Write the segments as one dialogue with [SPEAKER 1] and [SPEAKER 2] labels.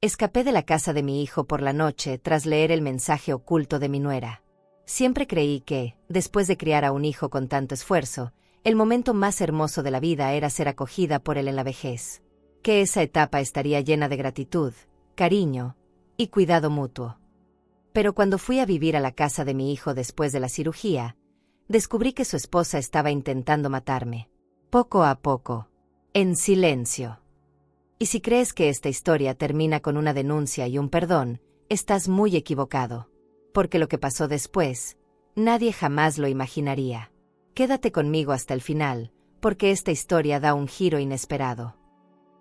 [SPEAKER 1] Escapé de la casa de mi hijo por la noche tras leer el mensaje oculto de mi nuera. Siempre creí que, después de criar a un hijo con tanto esfuerzo, el momento más hermoso de la vida era ser acogida por él en la vejez. Que esa etapa estaría llena de gratitud, cariño y cuidado mutuo. Pero cuando fui a vivir a la casa de mi hijo después de la cirugía, descubrí que su esposa estaba intentando matarme. Poco a poco. En silencio. Y si crees que esta historia termina con una denuncia y un perdón, estás muy equivocado. Porque lo que pasó después, nadie jamás lo imaginaría. Quédate conmigo hasta el final, porque esta historia da un giro inesperado.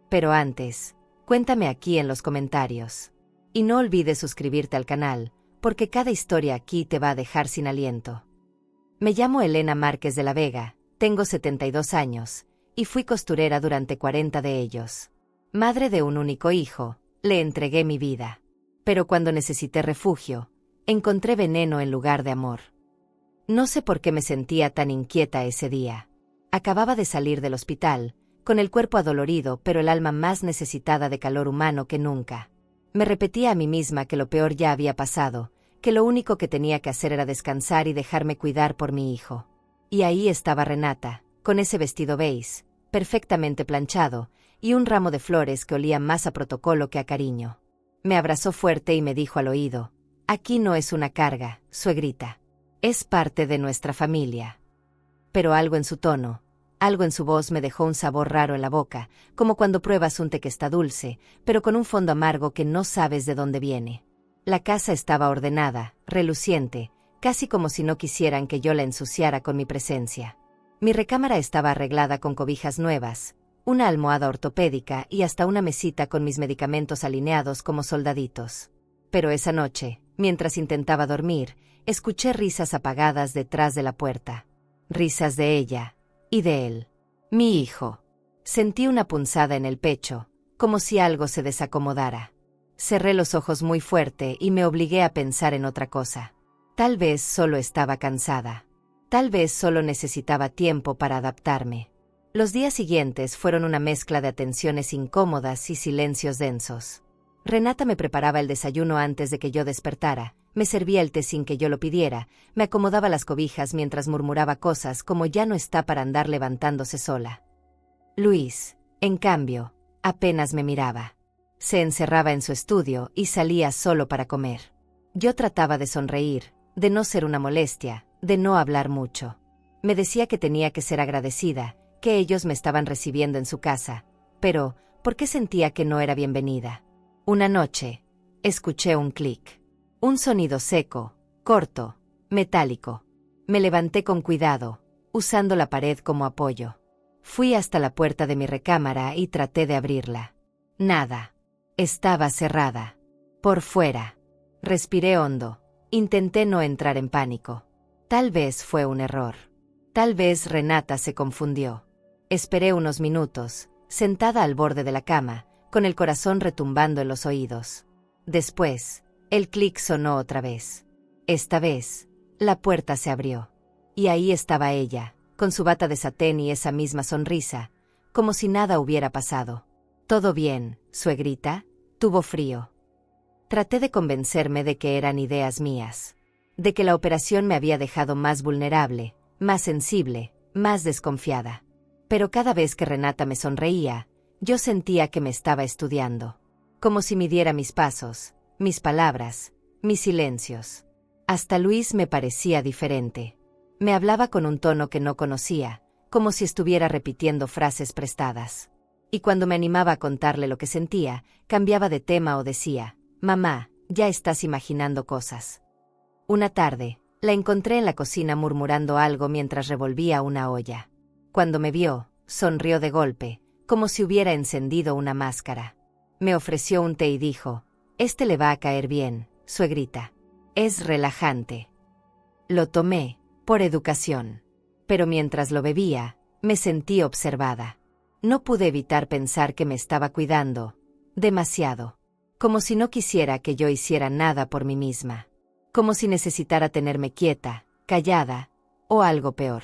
[SPEAKER 1] Pero antes, cuéntame aquí en los comentarios. Y no olvides suscribirte al canal, porque cada historia aquí te va a dejar sin aliento. Me llamo Elena Márquez de la Vega, tengo 72 años, y fui costurera durante 40 de ellos. Madre de un único hijo, le entregué mi vida. Pero cuando necesité refugio, encontré veneno en lugar de amor. No sé por qué me sentía tan inquieta ese día. Acababa de salir del hospital, con el cuerpo adolorido pero el alma más necesitada de calor humano que nunca. Me repetía a mí misma que lo peor ya había pasado, que lo único que tenía que hacer era descansar y dejarme cuidar por mi hijo. Y ahí estaba Renata, con ese vestido beige, perfectamente planchado, y un ramo de flores que olía más a protocolo que a cariño. Me abrazó fuerte y me dijo al oído: «Aquí no es una carga, suegrita. Es parte de nuestra familia». Pero algo en su tono, algo en su voz me dejó un sabor raro en la boca, como cuando pruebas un té que está dulce, pero con un fondo amargo que no sabes de dónde viene. La casa estaba ordenada, reluciente, casi como si no quisieran que yo la ensuciara con mi presencia. Mi recámara estaba arreglada con cobijas nuevas, una almohada ortopédica y hasta una mesita con mis medicamentos alineados como soldaditos. Pero esa noche, mientras intentaba dormir, escuché risas apagadas detrás de la puerta. Risas de ella y de él. Mi hijo. Sentí una punzada en el pecho, como si algo se desacomodara. Cerré los ojos muy fuerte y me obligué a pensar en otra cosa. Tal vez solo estaba cansada. Tal vez solo necesitaba tiempo para adaptarme. Los días siguientes fueron una mezcla de atenciones incómodas y silencios densos. Renata me preparaba el desayuno antes de que yo despertara, me servía el té sin que yo lo pidiera, me acomodaba las cobijas mientras murmuraba cosas como ya no está para andar levantándose sola. Luis, en cambio, apenas me miraba. Se encerraba en su estudio y salía solo para comer. Yo trataba de sonreír, de no ser una molestia, de no hablar mucho. Me decía que tenía que ser agradecida, que ellos me estaban recibiendo en su casa, pero, ¿por qué sentía que no era bienvenida? Una noche, escuché un clic. Un sonido seco, corto, metálico. Me levanté con cuidado, usando la pared como apoyo. Fui hasta la puerta de mi recámara y traté de abrirla. Nada. Estaba cerrada. Por fuera. Respiré hondo. Intenté no entrar en pánico. Tal vez fue un error. Tal vez Renata se confundió. Esperé unos minutos, sentada al borde de la cama, con el corazón retumbando en los oídos. Después, el clic sonó otra vez. Esta vez, la puerta se abrió. Y ahí estaba ella, con su bata de satén y esa misma sonrisa, como si nada hubiera pasado. «¿Todo bien, suegrita?» Tuvo frío. Traté de convencerme de que eran ideas mías. De que la operación me había dejado más vulnerable, más sensible, más desconfiada. Pero cada vez que Renata me sonreía, yo sentía que me estaba estudiando. Como si midiera mis pasos, mis palabras, mis silencios. Hasta Luis me parecía diferente. Me hablaba con un tono que no conocía, como si estuviera repitiendo frases prestadas. Y cuando me animaba a contarle lo que sentía, cambiaba de tema o decía: «Mamá, ya estás imaginando cosas». Una tarde, la encontré en la cocina murmurando algo mientras revolvía una olla. Cuando me vio, sonrió de golpe, como si hubiera encendido una máscara. Me ofreció un té y dijo: «Este le va a caer bien, suegrita. Es relajante». Lo tomé, por educación. Pero mientras lo bebía, me sentí observada. No pude evitar pensar que me estaba cuidando, demasiado. Como si no quisiera que yo hiciera nada por mí misma. Como si necesitara tenerme quieta, callada, o algo peor.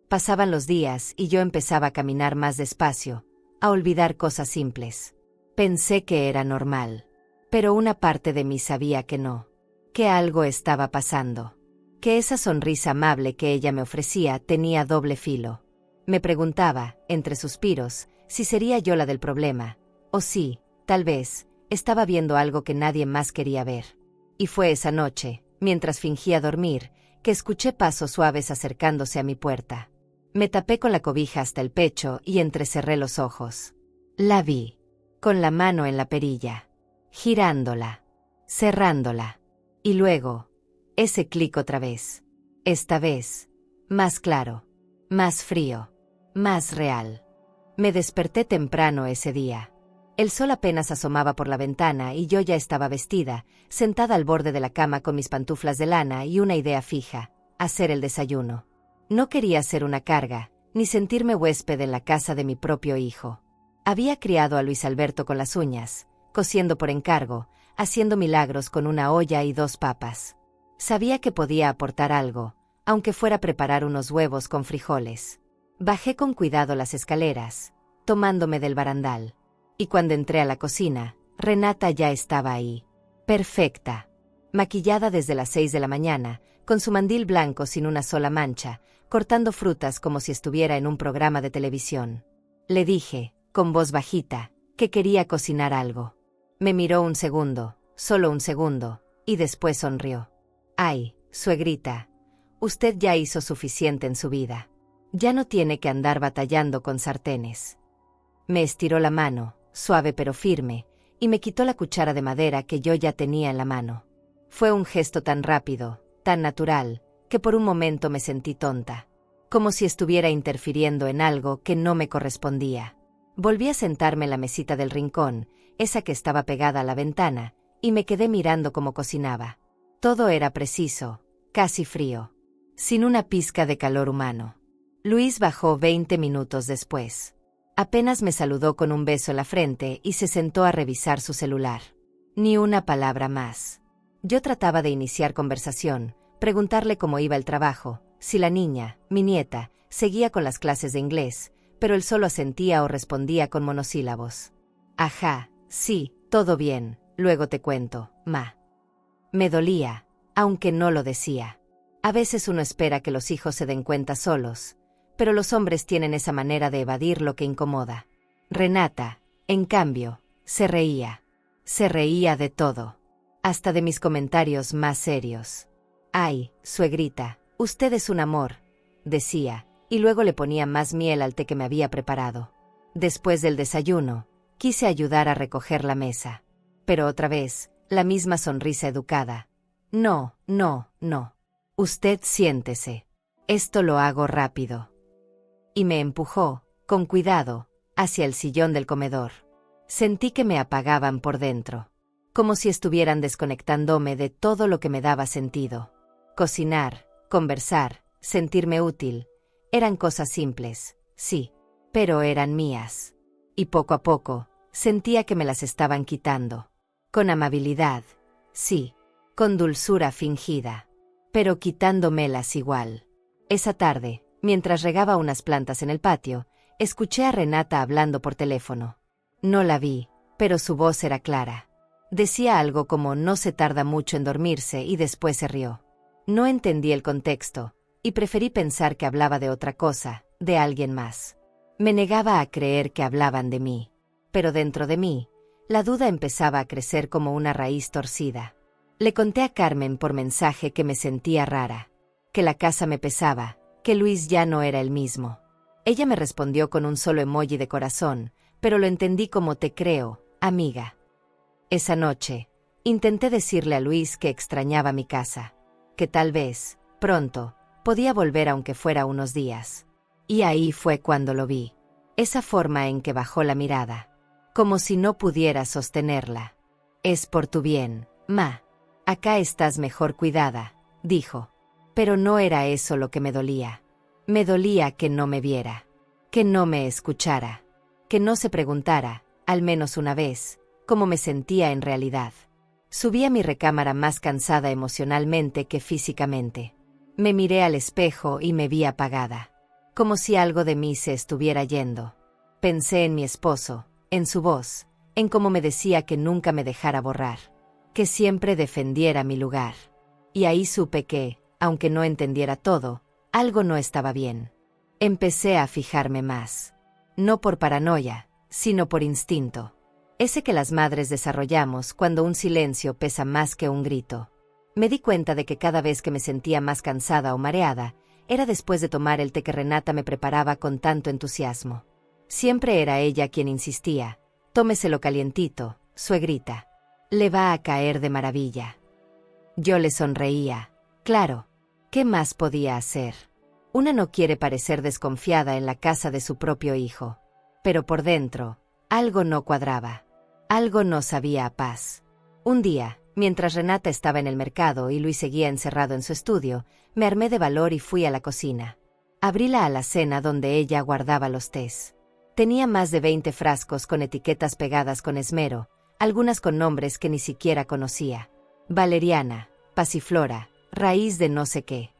[SPEAKER 1] Pasaban los días y yo empezaba a caminar más despacio, a olvidar cosas simples. Pensé que era normal. Pero una parte de mí sabía que no, que algo estaba pasando, que esa sonrisa amable que ella me ofrecía tenía doble filo. Me preguntaba, entre suspiros, si sería yo la del problema, o si, tal vez, estaba viendo algo que nadie más quería ver. Y fue esa noche, mientras fingía dormir, que escuché pasos suaves acercándose a mi puerta. Me tapé con la cobija hasta el pecho y entrecerré los ojos. La vi, con la mano en la perilla, girándola, cerrándola. Y luego, ese clic otra vez. Esta vez, más claro, más frío, más real. Me desperté temprano ese día. El sol apenas asomaba por la ventana y yo ya estaba vestida, sentada al borde de la cama con mis pantuflas de lana y una idea fija: hacer el desayuno. No quería ser una carga, ni sentirme huésped en la casa de mi propio hijo. Había criado a Luis Alberto con las uñas, cosiendo por encargo, haciendo milagros con una olla y 2 papas. Sabía que podía aportar algo, aunque fuera preparar unos huevos con frijoles. Bajé con cuidado las escaleras, tomándome del barandal. Y cuando entré a la cocina, Renata ya estaba ahí. Perfecta. Maquillada desde las 6 de la mañana, con su mandil blanco sin una sola mancha, cortando frutas como si estuviera en un programa de televisión. Le dije, con voz bajita, que quería cocinar algo. Me miró un segundo, solo un segundo, y después sonrió. Ay, suegrita, usted ya hizo suficiente en su vida. Ya no tiene que andar batallando con sartenes. Me estiró la mano, suave pero firme, y me quitó la cuchara de madera que yo ya tenía en la mano. Fue un gesto tan rápido, tan natural, que por un momento me sentí tonta, como si estuviera interfiriendo en algo que no me correspondía. Volví a sentarme en la mesita del rincón, esa que estaba pegada a la ventana, y me quedé mirando cómo cocinaba. Todo era preciso, casi frío, sin una pizca de calor humano. Luis bajó 20 minutos después. Apenas me saludó con un beso en la frente y se sentó a revisar su celular. Ni una palabra más. Yo trataba de iniciar conversación, preguntarle cómo iba el trabajo, si la niña, mi nieta, seguía con las clases de inglés, pero él solo asentía o respondía con monosílabos. Ajá, sí, todo bien, luego te cuento, ma. Me dolía, aunque no lo decía. A veces uno espera que los hijos se den cuenta solos, pero los hombres tienen esa manera de evadir lo que incomoda. Renata, en cambio, se reía. Se reía de todo, hasta de mis comentarios más serios. Ay, suegrita, usted es un amor, decía, y luego le ponía más miel al té que me había preparado. Después del desayuno, quise ayudar a recoger la mesa. Pero otra vez, la misma sonrisa educada. No, no, no. Usted siéntese. Esto lo hago rápido. Y me empujó, con cuidado, hacia el sillón del comedor. Sentí que me apagaban por dentro, como si estuvieran desconectándome de todo lo que me daba sentido. Cocinar, conversar, sentirme útil, eran cosas simples, sí, pero eran mías. Y poco a poco, sentía que me las estaban quitando. Con amabilidad, sí, con dulzura fingida, pero quitándomelas igual. Esa tarde, mientras regaba unas plantas en el patio, escuché a Renata hablando por teléfono. No la vi, pero su voz era clara. Decía algo como no se tarda mucho en dormirse y después se rió. No entendí el contexto, y preferí pensar que hablaba de otra cosa, de alguien más. Me negaba a creer que hablaban de mí, pero dentro de mí, la duda empezaba a crecer como una raíz torcida. Le conté a Carmen por mensaje que me sentía rara, que la casa me pesaba, que Luis ya no era el mismo. Ella me respondió con un solo emoji de corazón, pero lo entendí como te creo, amiga. Esa noche, intenté decirle a Luis que extrañaba mi casa, que tal vez, pronto, podía volver aunque fuera unos días. Y ahí fue cuando lo vi. Esa forma en que bajó la mirada, como si no pudiera sostenerla. Es por tu bien, ma. Acá estás mejor cuidada, dijo. Pero no era eso lo que me dolía. Me dolía que no me viera, que no me escuchara, que no se preguntara, al menos una vez, cómo me sentía en realidad. Subí a mi recámara más cansada emocionalmente que físicamente. Me miré al espejo y me vi apagada, como si algo de mí se estuviera yendo. Pensé en mi esposo, en su voz, en cómo me decía que nunca me dejara borrar, que siempre defendiera mi lugar. Y ahí supe que, aunque no entendiera todo, algo no estaba bien. Empecé a fijarme más. No por paranoia, sino por instinto. Ese que las madres desarrollamos cuando un silencio pesa más que un grito. Me di cuenta de que cada vez que me sentía más cansada o mareada, era después de tomar el té que Renata me preparaba con tanto entusiasmo. Siempre era ella quien insistía: tómeselo calientito, suegrita. Le va a caer de maravilla. Yo le sonreía. Claro, ¿qué más podía hacer? Una no quiere parecer desconfiada en la casa de su propio hijo. Pero por dentro, algo no cuadraba. Algo no sabía a paz. Un día, mientras Renata estaba en el mercado y Luis seguía encerrado en su estudio, me armé de valor y fui a la cocina. Abrí la alacena donde ella guardaba los tés. Tenía más de 20 frascos con etiquetas pegadas con esmero, algunas con nombres que ni siquiera conocía. Valeriana, pasiflora, raíz de no sé qué.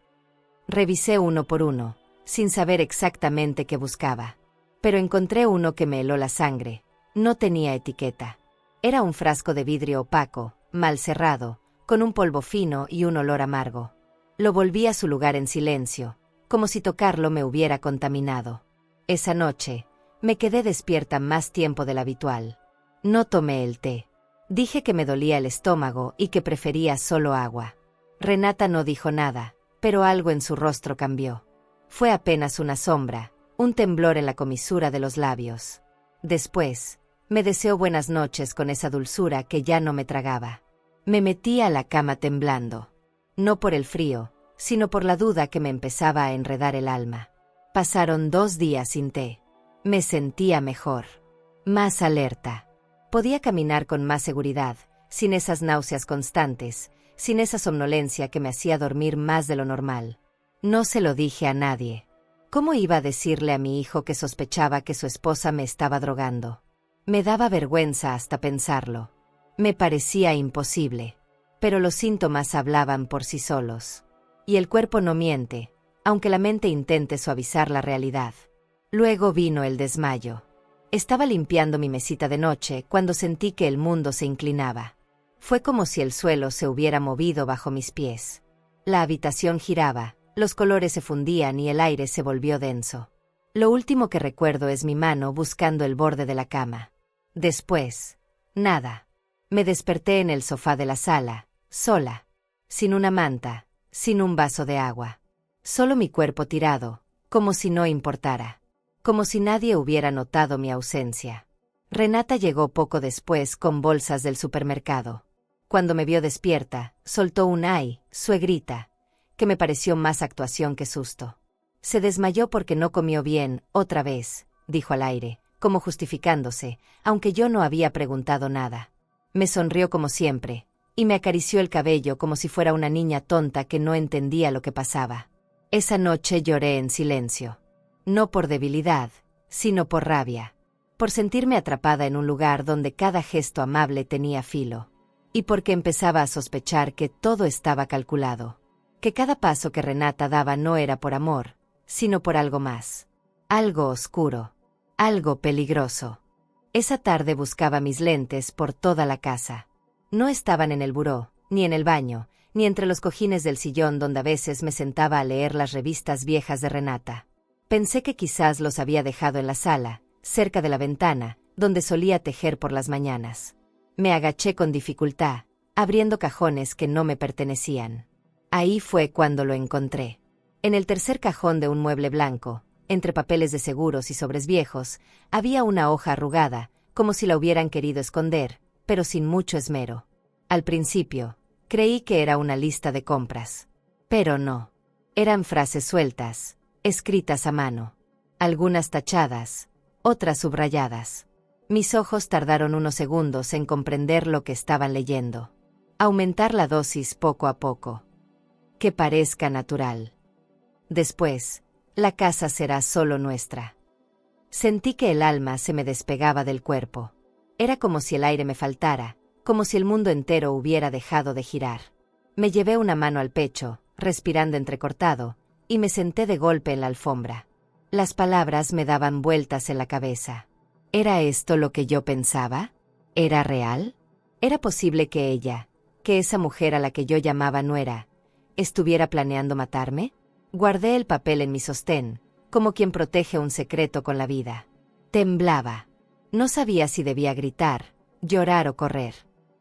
[SPEAKER 1] Revisé uno por uno, sin saber exactamente qué buscaba. Pero encontré uno que me heló la sangre. No tenía etiqueta. Era un frasco de vidrio opaco, mal cerrado, con un polvo fino y un olor amargo. Lo volví a su lugar en silencio, como si tocarlo me hubiera contaminado. Esa noche, me quedé despierta más tiempo del habitual. No tomé el té. Dije que me dolía el estómago y que prefería solo agua. Renata no dijo nada, pero algo en su rostro cambió. Fue apenas una sombra, un temblor en la comisura de los labios. Después, me deseó buenas noches con esa dulzura que ya no me tragaba. Me metí a la cama temblando. No por el frío, sino por la duda que me empezaba a enredar el alma. Pasaron 2 días sin té. Me sentía mejor. Más alerta. Podía caminar con más seguridad, sin esas náuseas constantes, sin esa somnolencia que me hacía dormir más de lo normal. No se lo dije a nadie. ¿Cómo iba a decirle a mi hijo que sospechaba que su esposa me estaba drogando? Me daba vergüenza hasta pensarlo. Me parecía imposible. Pero los síntomas hablaban por sí solos. Y el cuerpo no miente, aunque la mente intente suavizar la realidad. Luego vino el desmayo. Estaba limpiando mi mesita de noche cuando sentí que el mundo se inclinaba. Fue como si el suelo se hubiera movido bajo mis pies. La habitación giraba, los colores se fundían y el aire se volvió denso. Lo último que recuerdo es mi mano buscando el borde de la cama. Después, nada. Me desperté en el sofá de la sala, sola, sin una manta, sin un vaso de agua. Solo mi cuerpo tirado, como si no importara. Como si nadie hubiera notado mi ausencia. Renata llegó poco después con bolsas del supermercado. Cuando me vio despierta, soltó un "ay, suegrita", que me pareció más actuación que susto. Se desmayó porque no comió bien, otra vez, dijo al aire, como justificándose, aunque yo no había preguntado nada. Me sonrió como siempre, y me acarició el cabello como si fuera una niña tonta que no entendía lo que pasaba. Esa noche lloré en silencio. No por debilidad, sino por rabia. Por sentirme atrapada en un lugar donde cada gesto amable tenía filo. Y porque empezaba a sospechar que todo estaba calculado. Que cada paso que Renata daba no era por amor, sino por algo más. Algo oscuro. Algo peligroso. Esa tarde buscaba mis lentes por toda la casa. No estaban en el buró, ni en el baño, ni entre los cojines del sillón donde a veces me sentaba a leer las revistas viejas de Renata. Pensé que quizás los había dejado en la sala, cerca de la ventana, donde solía tejer por las mañanas. Me agaché con dificultad, abriendo cajones que no me pertenecían. Ahí fue cuando lo encontré. En el tercer cajón de un mueble blanco, entre papeles de seguros y sobres viejos, había una hoja arrugada, como si la hubieran querido esconder, pero sin mucho esmero. Al principio, creí que era una lista de compras. Pero no. Eran frases sueltas, escritas a mano. Algunas tachadas, otras subrayadas. Mis ojos tardaron unos segundos en comprender lo que estaban leyendo. Aumentar la dosis poco a poco. Que parezca natural. Después, la casa será solo nuestra. Sentí que el alma se me despegaba del cuerpo. Era como si el aire me faltara, como si el mundo entero hubiera dejado de girar. Me llevé una mano al pecho, respirando entrecortado, y me senté de golpe en la alfombra. Las palabras me daban vueltas en la cabeza. ¿Era esto lo que yo pensaba? ¿Era real? ¿Era posible que ella, que esa mujer a la que yo llamaba nuera, estuviera planeando matarme? Guardé el papel en mi sostén, como quien protege un secreto con la vida. Temblaba. No sabía si debía gritar, llorar o correr.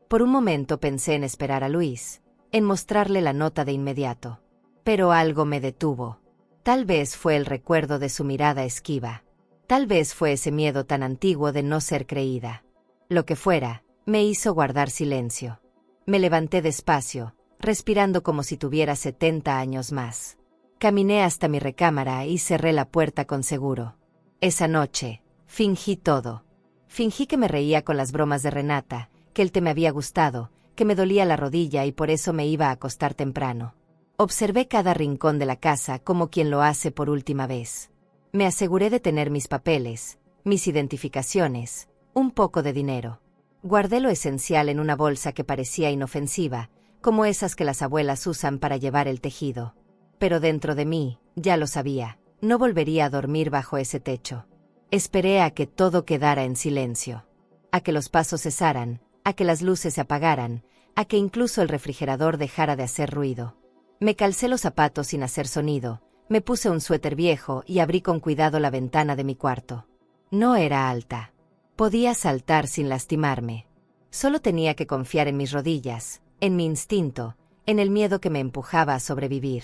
[SPEAKER 1] Por un momento pensé en esperar a Luis, en mostrarle la nota de inmediato. Pero algo me detuvo. Tal vez fue el recuerdo de su mirada esquiva. Tal vez fue ese miedo tan antiguo de no ser creída. Lo que fuera, me hizo guardar silencio. Me levanté despacio, respirando como si tuviera 70 años más. Caminé hasta mi recámara y cerré la puerta con seguro. Esa noche, fingí todo. Fingí que me reía con las bromas de Renata, que el té me había gustado, que me dolía la rodilla y por eso me iba a acostar temprano. Observé cada rincón de la casa como quien lo hace por última vez. Me aseguré de tener mis papeles, mis identificaciones, un poco de dinero. Guardé lo esencial en una bolsa que parecía inofensiva, como esas que las abuelas usan para llevar el tejido. Pero dentro de mí, ya lo sabía, no volvería a dormir bajo ese techo. Esperé a que todo quedara en silencio. A que los pasos cesaran, a que las luces se apagaran, a que incluso el refrigerador dejara de hacer ruido. Me calcé los zapatos sin hacer sonido, me puse un suéter viejo y abrí con cuidado la ventana de mi cuarto. No era alta. Podía saltar sin lastimarme. Solo tenía que confiar en mis rodillas, en mi instinto, en el miedo que me empujaba a sobrevivir.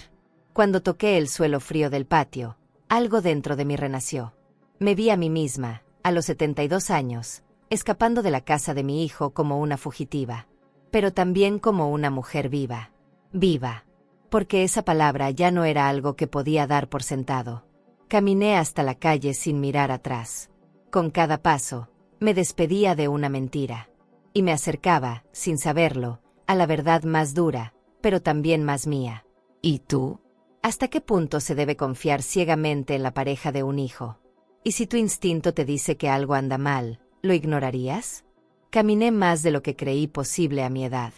[SPEAKER 1] Cuando toqué el suelo frío del patio, algo dentro de mí renació. Me vi a mí misma, a los 72 años, escapando de la casa de mi hijo como una fugitiva. Pero también como una mujer viva. Viva. Porque esa palabra ya no era algo que podía dar por sentado. Caminé hasta la calle sin mirar atrás. Con cada paso, me despedía de una mentira. Y me acercaba, sin saberlo, a la verdad más dura, pero también más mía. ¿Y tú? ¿Hasta qué punto se debe confiar ciegamente en la pareja de un hijo? ¿Y si tu instinto te dice que algo anda mal, lo ignorarías? Caminé más de lo que creí posible a mi edad.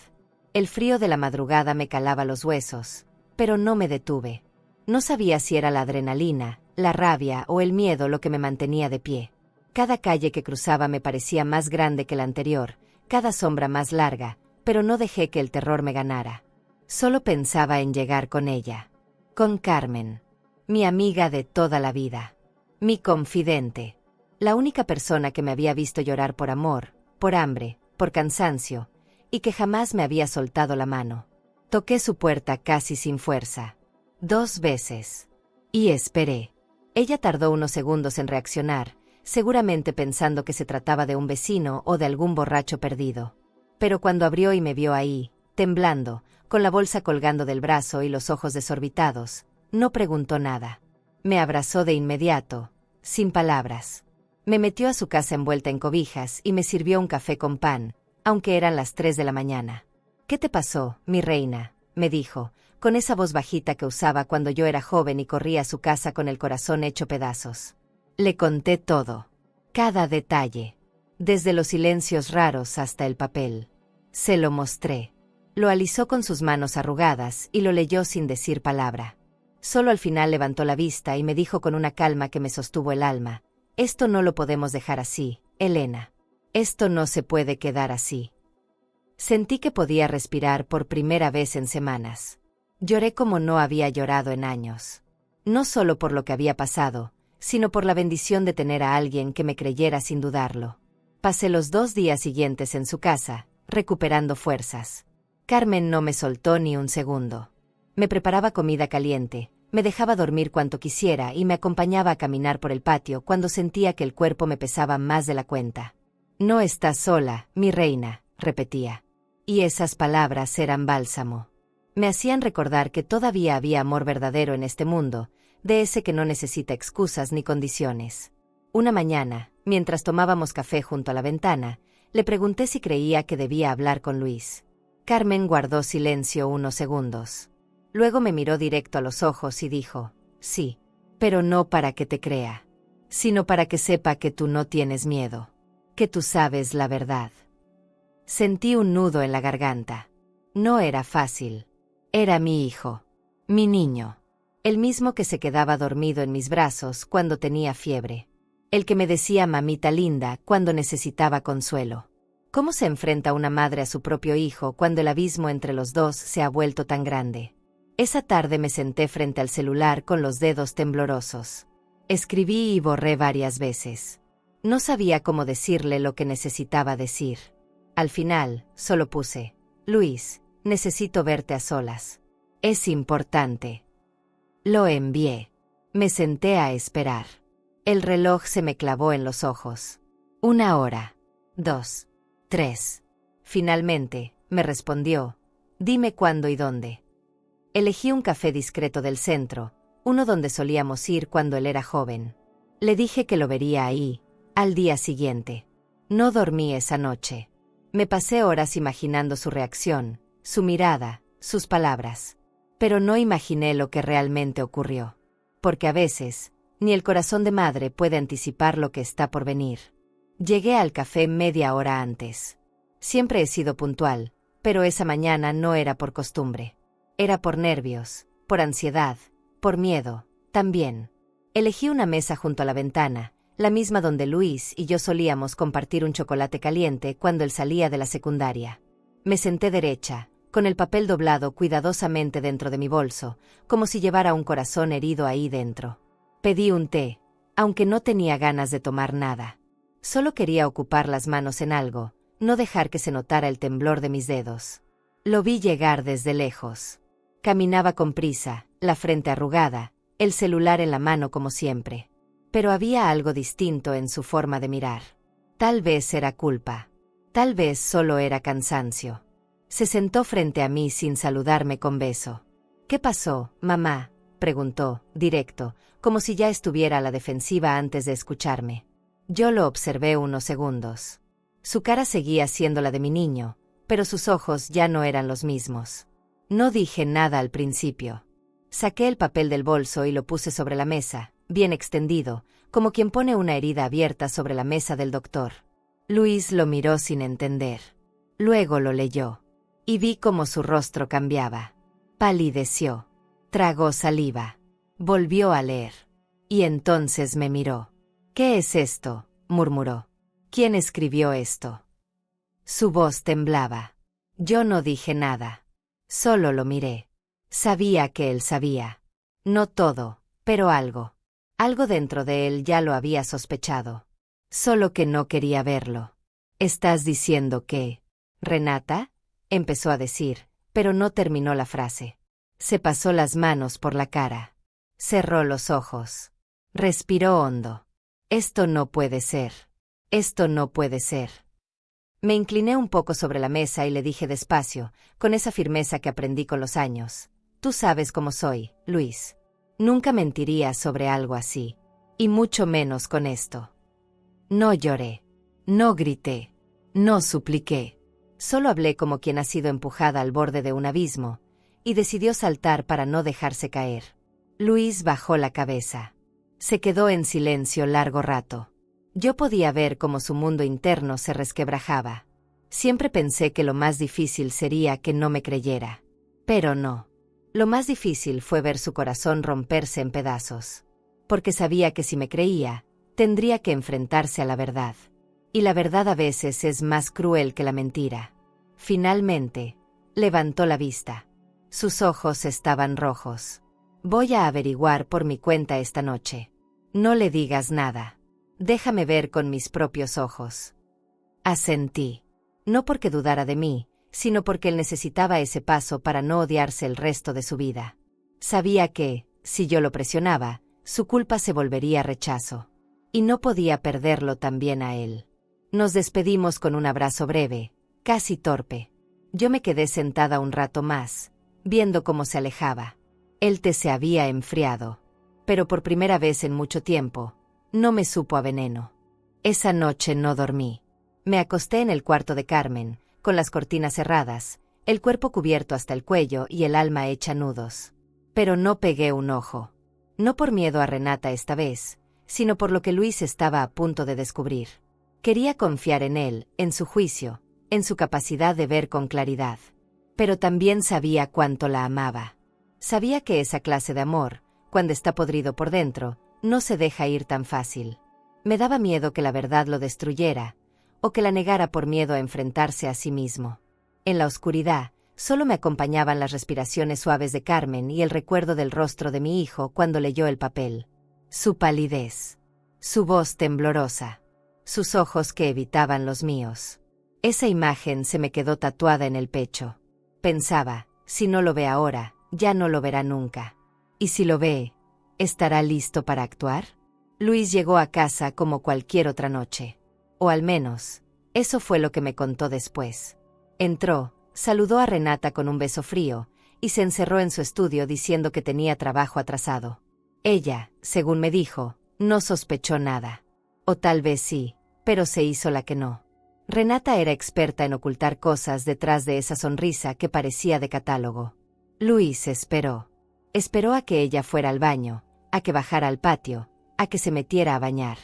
[SPEAKER 1] El frío de la madrugada me calaba los huesos, pero no me detuve. No sabía si era la adrenalina, la rabia o el miedo lo que me mantenía de pie. Cada calle que cruzaba me parecía más grande que la anterior, cada sombra más larga, pero no dejé que el terror me ganara. Solo pensaba en llegar con ella. Con Carmen. Mi amiga de toda la vida. Mi confidente. La única persona que me había visto llorar por amor, por hambre, por cansancio, y que jamás me había soltado la mano. Toqué su puerta casi sin fuerza. 2 veces. Y esperé. Ella tardó unos segundos en reaccionar, seguramente pensando que se trataba de un vecino o de algún borracho perdido. Pero cuando abrió y me vio ahí, temblando, con la bolsa colgando del brazo y los ojos desorbitados, no preguntó nada. Me abrazó de inmediato, sin palabras. Me metió a su casa envuelta en cobijas y me sirvió un café con pan, aunque eran las 3 de la mañana. «¿Qué te pasó, mi reina?», me dijo, con esa voz bajita que usaba cuando yo era joven y corría a su casa con el corazón hecho pedazos. Le conté todo. Cada detalle. Desde los silencios raros hasta el papel. Se lo mostré. Lo alisó con sus manos arrugadas y lo leyó sin decir palabra. Solo al final levantó la vista y me dijo con una calma que me sostuvo el alma: «Esto no lo podemos dejar así, Elena. Esto no se puede quedar así». Sentí que podía respirar por primera vez en semanas. Lloré como no había llorado en años. No solo por lo que había pasado, sino por la bendición de tener a alguien que me creyera sin dudarlo. Pasé los 2 días siguientes en su casa, recuperando fuerzas. Carmen no me soltó ni un segundo. Me preparaba comida caliente, me dejaba dormir cuanto quisiera y me acompañaba a caminar por el patio cuando sentía que el cuerpo me pesaba más de la cuenta. «No estás sola, mi reina», repetía. Y esas palabras eran bálsamo. Me hacían recordar que todavía había amor verdadero en este mundo, de ese que no necesita excusas ni condiciones. Una mañana, mientras tomábamos café junto a la ventana, le pregunté si creía que debía hablar con Luis. Carmen guardó silencio unos segundos. Luego me miró directo a los ojos y dijo: «Sí, pero no para que te crea, sino para que sepa que tú no tienes miedo, que tú sabes la verdad». Sentí un nudo en la garganta. No era fácil. Era mi hijo. Mi niño. El mismo que se quedaba dormido en mis brazos cuando tenía fiebre. El que me decía mamita linda cuando necesitaba consuelo. ¿Cómo se enfrenta una madre a su propio hijo cuando el abismo entre los dos se ha vuelto tan grande? Esa tarde me senté frente al celular con los dedos temblorosos. Escribí y borré varias veces. No sabía cómo decirle lo que necesitaba decir. Al final, solo puse: Luis, necesito verte a solas. Es importante. Lo envié. Me senté a esperar. El reloj se me clavó en los ojos. 1 hora. 2. 3. Finalmente, me respondió: dime cuándo y dónde. Elegí un café discreto del centro, uno donde solíamos ir cuando él era joven. Le dije que lo vería ahí, al día siguiente. No dormí esa noche. Me pasé horas imaginando su reacción, su mirada, sus palabras. Pero no imaginé lo que realmente ocurrió. Porque a veces, ni el corazón de madre puede anticipar lo que está por venir. Llegué al café media hora antes. Siempre he sido puntual, pero esa mañana no era por costumbre. Era por nervios, por ansiedad, por miedo, también. Elegí una mesa junto a la ventana, la misma donde Luis y yo solíamos compartir un chocolate caliente cuando él salía de la secundaria. Me senté derecha, con el papel doblado cuidadosamente dentro de mi bolso, como si llevara un corazón herido ahí dentro. Pedí un té, aunque no tenía ganas de tomar nada. Solo quería ocupar las manos en algo, no dejar que se notara el temblor de mis dedos. Lo vi llegar desde lejos. Caminaba con prisa, la frente arrugada, el celular en la mano como siempre. Pero había algo distinto en su forma de mirar. Tal vez era culpa. Tal vez solo era cansancio. Se sentó frente a mí sin saludarme con beso. ¿Qué pasó, mamá?, preguntó, directo, como si ya estuviera a la defensiva antes de escucharme. Yo lo observé unos segundos. Su cara seguía siendo la de mi niño, pero sus ojos ya no eran los mismos. No dije nada al principio. Saqué el papel del bolso y lo puse sobre la mesa, bien extendido, como quien pone una herida abierta sobre la mesa del doctor. Luis lo miró sin entender. Luego lo leyó. Y vi cómo su rostro cambiaba. Palideció. Tragó saliva. Volvió a leer. Y entonces me miró. «¿Qué es esto?», murmuró. «¿Quién escribió esto?». Su voz temblaba. Yo no dije nada. Solo lo miré. Sabía que él sabía. No todo, pero algo. Algo dentro de él ya lo había sospechado. Solo que no quería verlo. «¿Estás diciendo que...?» «Renata», empezó a decir, pero no terminó la frase. Se pasó las manos por la cara. Cerró los ojos. Respiró hondo. «Esto no puede ser. Esto no puede ser». Me incliné un poco sobre la mesa y le dije despacio, con esa firmeza que aprendí con los años: «Tú sabes cómo soy, Luis. Nunca mentiría sobre algo así. Y mucho menos con esto». No lloré. No grité. No supliqué. Solo hablé como quien ha sido empujada al borde de un abismo, y decidió saltar para no dejarse caer. Luis bajó la cabeza. Se quedó en silencio largo rato. Yo podía ver cómo su mundo interno se resquebrajaba. Siempre pensé que lo más difícil sería que no me creyera. Pero no. Lo más difícil fue ver su corazón romperse en pedazos. Porque sabía que si me creía, tendría que enfrentarse a la verdad. Y la verdad a veces es más cruel que la mentira. Finalmente, levantó la vista. Sus ojos estaban rojos. «Voy a averiguar por mi cuenta esta noche. No le digas nada. Déjame ver con mis propios ojos». Asentí. No porque dudara de mí, sino porque él necesitaba ese paso para no odiarse el resto de su vida. Sabía que, si yo lo presionaba, su culpa se volvería rechazo. Y no podía perderlo también a él. Nos despedimos con un abrazo breve, casi torpe. Yo me quedé sentada un rato más, viendo cómo se alejaba. El té se había enfriado. Pero por primera vez en mucho tiempo, no me supo a veneno. Esa noche no dormí. Me acosté en el cuarto de Carmen, con las cortinas cerradas, el cuerpo cubierto hasta el cuello y el alma hecha nudos. Pero no pegué un ojo. No por miedo a Renata esta vez, sino por lo que Luis estaba a punto de descubrir. Quería confiar en él, en su juicio, en su capacidad de ver con claridad. Pero también sabía cuánto la amaba. Sabía que esa clase de amor, cuando está podrido por dentro, no se deja ir tan fácil. Me daba miedo que la verdad lo destruyera, o que la negara por miedo a enfrentarse a sí mismo. En la oscuridad, solo me acompañaban las respiraciones suaves de Carmen y el recuerdo del rostro de mi hijo cuando leyó el papel. Su palidez, su voz temblorosa, sus ojos que evitaban los míos. Esa imagen se me quedó tatuada en el pecho. Pensaba, si no lo ve ahora, ya no lo verá nunca. Y si lo ve, ¿estará listo para actuar? Luis llegó a casa como cualquier otra noche. O al menos, eso fue lo que me contó después. Entró, saludó a Renata con un beso frío, y se encerró en su estudio diciendo que tenía trabajo atrasado. Ella, según me dijo, no sospechó nada. O tal vez sí, pero se hizo la que no. Renata era experta en ocultar cosas detrás de esa sonrisa que parecía de catálogo. Luis esperó. Esperó a que ella fuera al baño, a que bajara al patio, a que se metiera a bañar.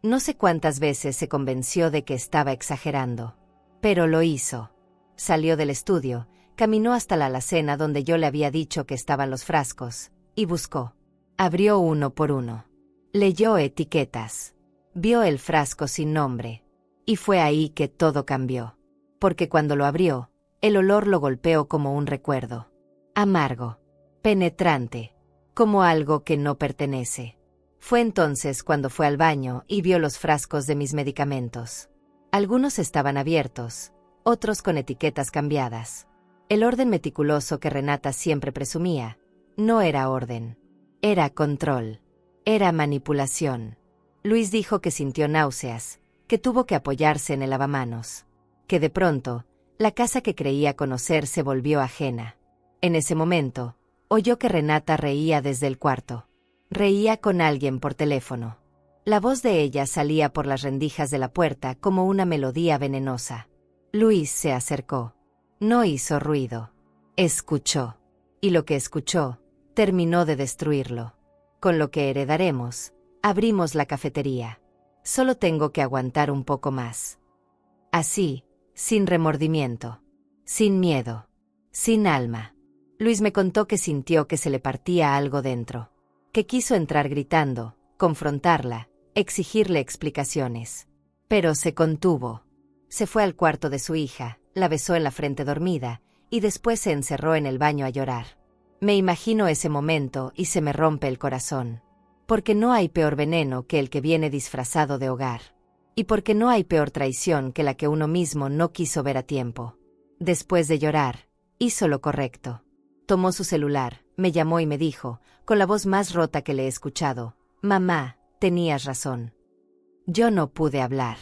[SPEAKER 1] No sé cuántas veces se convenció de que estaba exagerando. Pero lo hizo. Salió del estudio, caminó hasta la alacena donde yo le había dicho que estaban los frascos, y buscó. Abrió uno por uno. Leyó etiquetas. Vio el frasco sin nombre. Y fue ahí que todo cambió. Porque cuando lo abrió, el olor lo golpeó como un recuerdo. Amargo. Penetrante. Como algo que no pertenece. Fue entonces cuando fue al baño y vio los frascos de mis medicamentos. Algunos estaban abiertos, otros con etiquetas cambiadas. El orden meticuloso que Renata siempre presumía, no era orden. Era control. Era manipulación. Luis dijo que sintió náuseas, que tuvo que apoyarse en el lavamanos. Que de pronto, la casa que creía conocer se volvió ajena. En ese momento, oyó que Renata reía desde el cuarto. Reía con alguien por teléfono. La voz de ella salía por las rendijas de la puerta como una melodía venenosa. Luis se acercó. No hizo ruido. Escuchó. Y lo que escuchó, terminó de destruirlo. Con lo que heredaremos, abrimos la cafetería. Solo tengo que aguantar un poco más. Así, sin remordimiento. Sin miedo. Sin alma. Luis me contó que sintió que se le partía algo dentro. Que quiso entrar gritando, confrontarla, exigirle explicaciones. Pero se contuvo. Se fue al cuarto de su hija, la besó en la frente dormida, y después se encerró en el baño a llorar. Me imagino ese momento y se me rompe el corazón. Porque no hay peor veneno que el que viene disfrazado de hogar. Y porque no hay peor traición que la que uno mismo no quiso ver a tiempo. Después de llorar, hizo lo correcto. Tomó su celular, me llamó y me dijo, con la voz más rota que le he escuchado, «Mamá, tenías razón». Yo no pude hablar.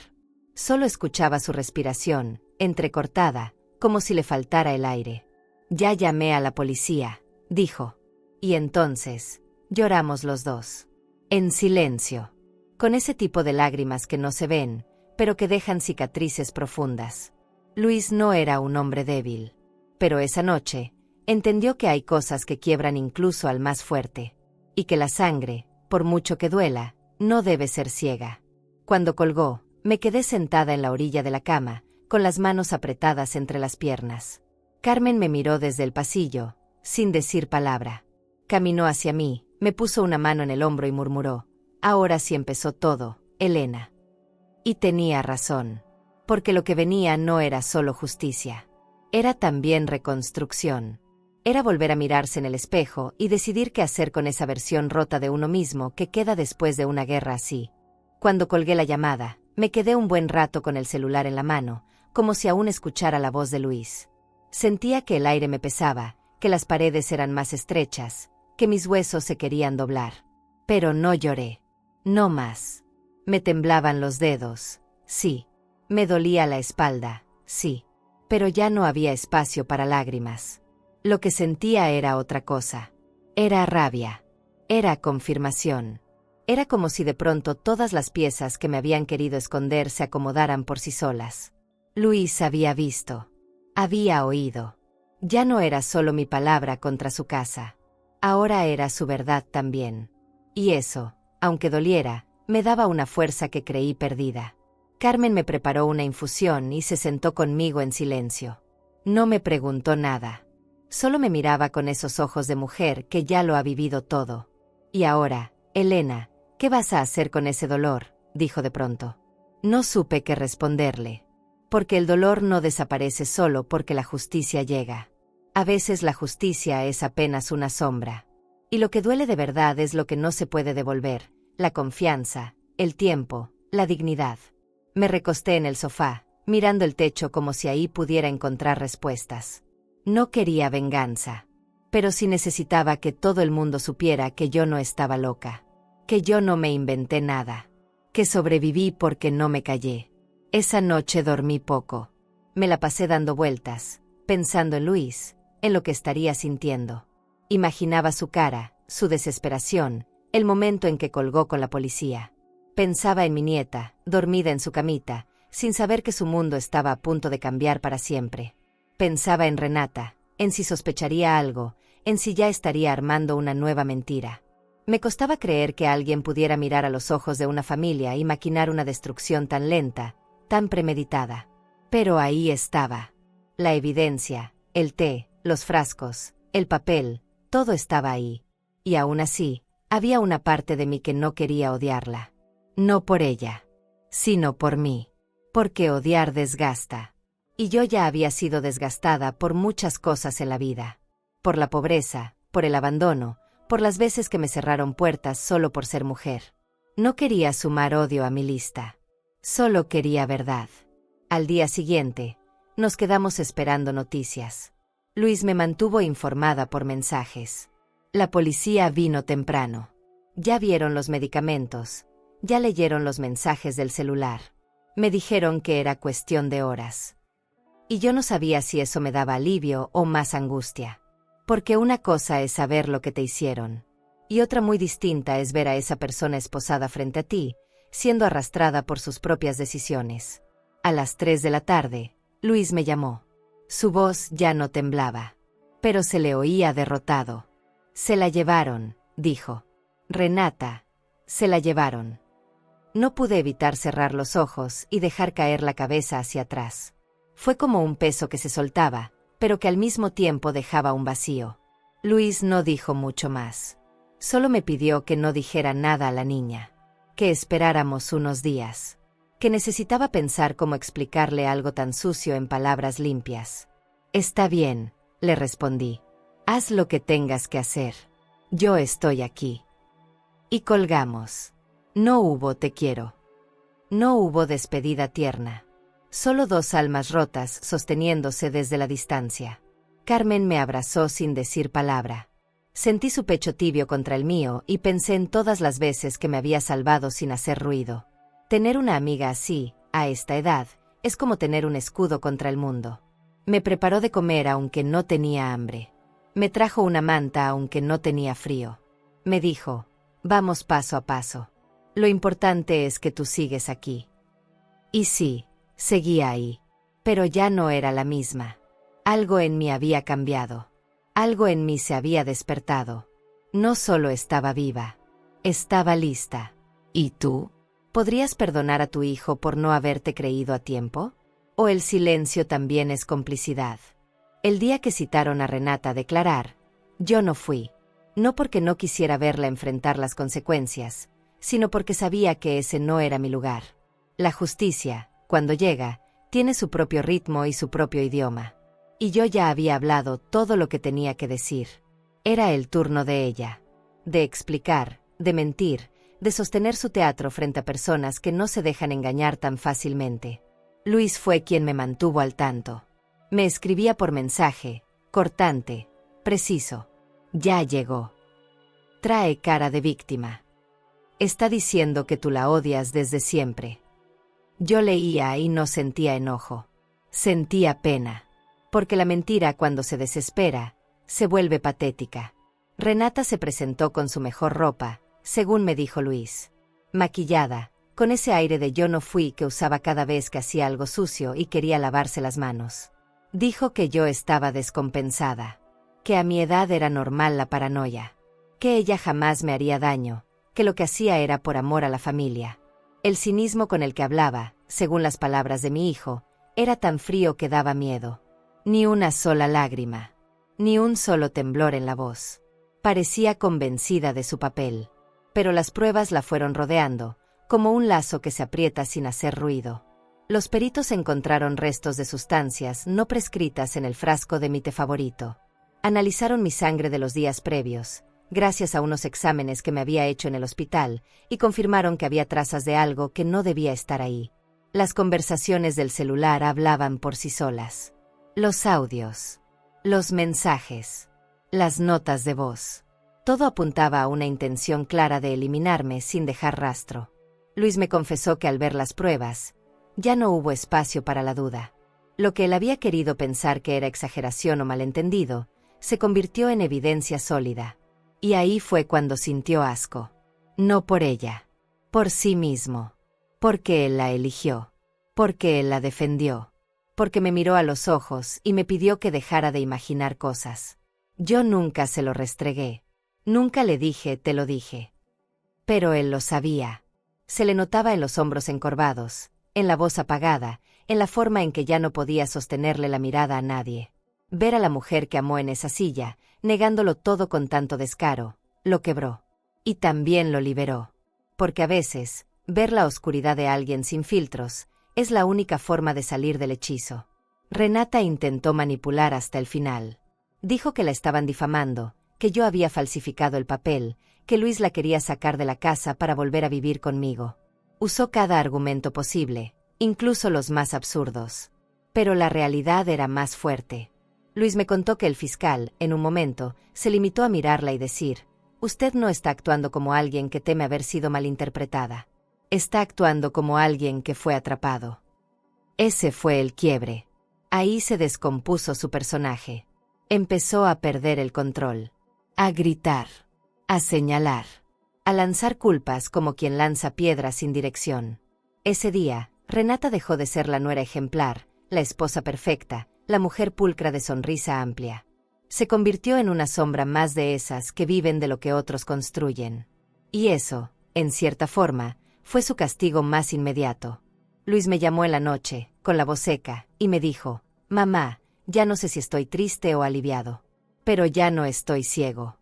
[SPEAKER 1] Solo escuchaba su respiración, entrecortada, como si le faltara el aire. «Ya llamé a la policía», dijo. Y entonces, lloramos los dos. En silencio. Con ese tipo de lágrimas que no se ven, pero que dejan cicatrices profundas. Luis no era un hombre débil. Pero esa noche, entendió que hay cosas que quiebran incluso al más fuerte. Y que la sangre, por mucho que duela, no debe ser ciega. Cuando colgó, me quedé sentada en la orilla de la cama, con las manos apretadas entre las piernas. Carmen me miró desde el pasillo, sin decir palabra. Caminó hacia mí, me puso una mano en el hombro y murmuró, «Ahora sí empezó todo, Elena». Y tenía razón. Porque lo que venía no era solo justicia. Era también reconstrucción. Era volver a mirarse en el espejo y decidir qué hacer con esa versión rota de uno mismo que queda después de una guerra así. Cuando colgué la llamada, me quedé un buen rato con el celular en la mano, como si aún escuchara la voz de Luis. Sentía que el aire me pesaba, que las paredes eran más estrechas, que mis huesos se querían doblar. Pero no lloré. No más. Me temblaban los dedos, sí. Me dolía la espalda, sí. Pero ya no había espacio para lágrimas. Lo que sentía era otra cosa. Era rabia. Era confirmación. Era como si de pronto todas las piezas que me habían querido esconder se acomodaran por sí solas. Luis había visto. Había oído. Ya no era solo mi palabra contra su casa. Ahora era su verdad también. Y eso, aunque doliera, me daba una fuerza que creí perdida. Carmen me preparó una infusión y se sentó conmigo en silencio. No me preguntó nada. Solo me miraba con esos ojos de mujer que ya lo ha vivido todo. Y ahora, Elena, ¿qué vas a hacer con ese dolor?, dijo de pronto. No supe qué responderle. Porque el dolor no desaparece solo porque la justicia llega. A veces la justicia es apenas una sombra. Y lo que duele de verdad es lo que no se puede devolver: la confianza, el tiempo, la dignidad. Me recosté en el sofá, mirando el techo como si ahí pudiera encontrar respuestas. No quería venganza. Pero sí necesitaba que todo el mundo supiera que yo no estaba loca. Que yo no me inventé nada. Que sobreviví porque no me callé. Esa noche dormí poco. Me la pasé dando vueltas, pensando en Luis, en lo que estaría sintiendo. Imaginaba su cara, su desesperación, el momento en que colgó con la policía. Pensaba en mi nieta, dormida en su camita, sin saber que su mundo estaba a punto de cambiar para siempre. Pensaba en Renata, en si sospecharía algo, en si ya estaría armando una nueva mentira. Me costaba creer que alguien pudiera mirar a los ojos de una familia y maquinar una destrucción tan lenta, tan premeditada. Pero ahí estaba. La evidencia, el té, los frascos, el papel, todo estaba ahí. Y aún así, había una parte de mí que no quería odiarla. No por ella, sino por mí. Porque odiar desgasta. Y yo ya había sido desgastada por muchas cosas en la vida. Por la pobreza, por el abandono, por las veces que me cerraron puertas solo por ser mujer. No quería sumar odio a mi lista. Solo quería verdad. Al día siguiente, nos quedamos esperando noticias. Luis me mantuvo informada por mensajes. La policía vino temprano. Ya vieron los medicamentos. Ya leyeron los mensajes del celular. Me dijeron que era cuestión de horas. Y yo no sabía si eso me daba alivio o más angustia. Porque una cosa es saber lo que te hicieron. Y otra muy distinta es ver a esa persona esposada frente a ti, siendo arrastrada por sus propias decisiones. A las 3 de la tarde, Luis me llamó. Su voz ya no temblaba. Pero se le oía derrotado. Se la llevaron, dijo. Renata, se la llevaron. No pude evitar cerrar los ojos y dejar caer la cabeza hacia atrás. Fue como un peso que se soltaba, pero que al mismo tiempo dejaba un vacío. Luis no dijo mucho más. Solo me pidió que no dijera nada a la niña. Que esperáramos unos días. Que necesitaba pensar cómo explicarle algo tan sucio en palabras limpias. Está bien, le respondí. Haz lo que tengas que hacer. Yo estoy aquí. Y colgamos. No hubo te quiero. No hubo despedida tierna. Solo dos almas rotas sosteniéndose desde la distancia. Carmen me abrazó sin decir palabra. Sentí su pecho tibio contra el mío y pensé en todas las veces que me había salvado sin hacer ruido. Tener una amiga así, a esta edad, es como tener un escudo contra el mundo. Me preparó de comer aunque no tenía hambre. Me trajo una manta aunque no tenía frío. Me dijo, vamos paso a paso. Lo importante es que tú sigues aquí. Y sí, seguía ahí. Pero ya no era la misma. Algo en mí había cambiado. Algo en mí se había despertado. No solo estaba viva, estaba lista. ¿Y tú? ¿Podrías perdonar a tu hijo por no haberte creído a tiempo? ¿O el silencio también es complicidad? El día que citaron a Renata a declarar, yo no fui. No porque no quisiera verla enfrentar las consecuencias, sino porque sabía que ese no era mi lugar. La justicia, cuando llega, tiene su propio ritmo y su propio idioma. Y yo ya había hablado todo lo que tenía que decir. Era el turno de ella. De explicar, de mentir, de sostener su teatro frente a personas que no se dejan engañar tan fácilmente. Luis fue quien me mantuvo al tanto. Me escribía por mensaje, cortante, preciso. Ya llegó. Trae cara de víctima. Está diciendo que tú la odias desde siempre. Yo leía y no sentía enojo. Sentía pena. Porque la mentira, cuando se desespera, se vuelve patética. Renata se presentó con su mejor ropa, según me dijo Luis. Maquillada, con ese aire de yo no fui que usaba cada vez que hacía algo sucio y quería lavarse las manos. Dijo que yo estaba descompensada. Que a mi edad era normal la paranoia. Que ella jamás me haría daño. Que lo que hacía era por amor a la familia. El cinismo con el que hablaba, según las palabras de mi hijo, era tan frío que daba miedo. Ni una sola lágrima. Ni un solo temblor en la voz. Parecía convencida de su papel. Pero las pruebas la fueron rodeando, como un lazo que se aprieta sin hacer ruido. Los peritos encontraron restos de sustancias no prescritas en el frasco de mi té favorito. Analizaron mi sangre de los días previos, gracias a unos exámenes que me había hecho en el hospital, y confirmaron que había trazas de algo que no debía estar ahí. Las conversaciones del celular hablaban por sí solas. Los audios, los mensajes, las notas de voz. Todo apuntaba a una intención clara de eliminarme sin dejar rastro. Luis me confesó que al ver las pruebas, ya no hubo espacio para la duda. Lo que él había querido pensar que era exageración o malentendido, se convirtió en evidencia sólida. Y ahí fue cuando sintió asco. No por ella, por sí mismo. Porque él la eligió. Porque él la defendió. Porque me miró a los ojos y me pidió que dejara de imaginar cosas. Yo nunca se lo restregué. Nunca le dije, te lo dije. Pero él lo sabía. Se le notaba en los hombros encorvados, en la voz apagada, en la forma en que ya no podía sostenerle la mirada a nadie. Ver a la mujer que amó en esa silla, negándolo todo con tanto descaro, lo quebró. Y también lo liberó. Porque a veces, ver la oscuridad de alguien sin filtros, es la única forma de salir del hechizo. Renata intentó manipular hasta el final. Dijo que la estaban difamando, que yo había falsificado el papel, que Luis la quería sacar de la casa para volver a vivir conmigo. Usó cada argumento posible, incluso los más absurdos. Pero la realidad era más fuerte. Luis me contó que el fiscal, en un momento, se limitó a mirarla y decir: «Usted no está actuando como alguien que teme haber sido malinterpretada. Está actuando como alguien que fue atrapado». Ese fue el quiebre. Ahí se descompuso su personaje. Empezó a perder el control. A gritar. A señalar. A lanzar culpas como quien lanza piedras sin dirección. Ese día, Renata dejó de ser la nuera ejemplar, la esposa perfecta, la mujer pulcra de sonrisa amplia. Se convirtió en una sombra más de esas que viven de lo que otros construyen. Y eso, en cierta forma, fue su castigo más inmediato. Luis me llamó en la noche, con la voz seca, y me dijo: «Mamá, ya no sé si estoy triste o aliviado. Pero ya no estoy ciego».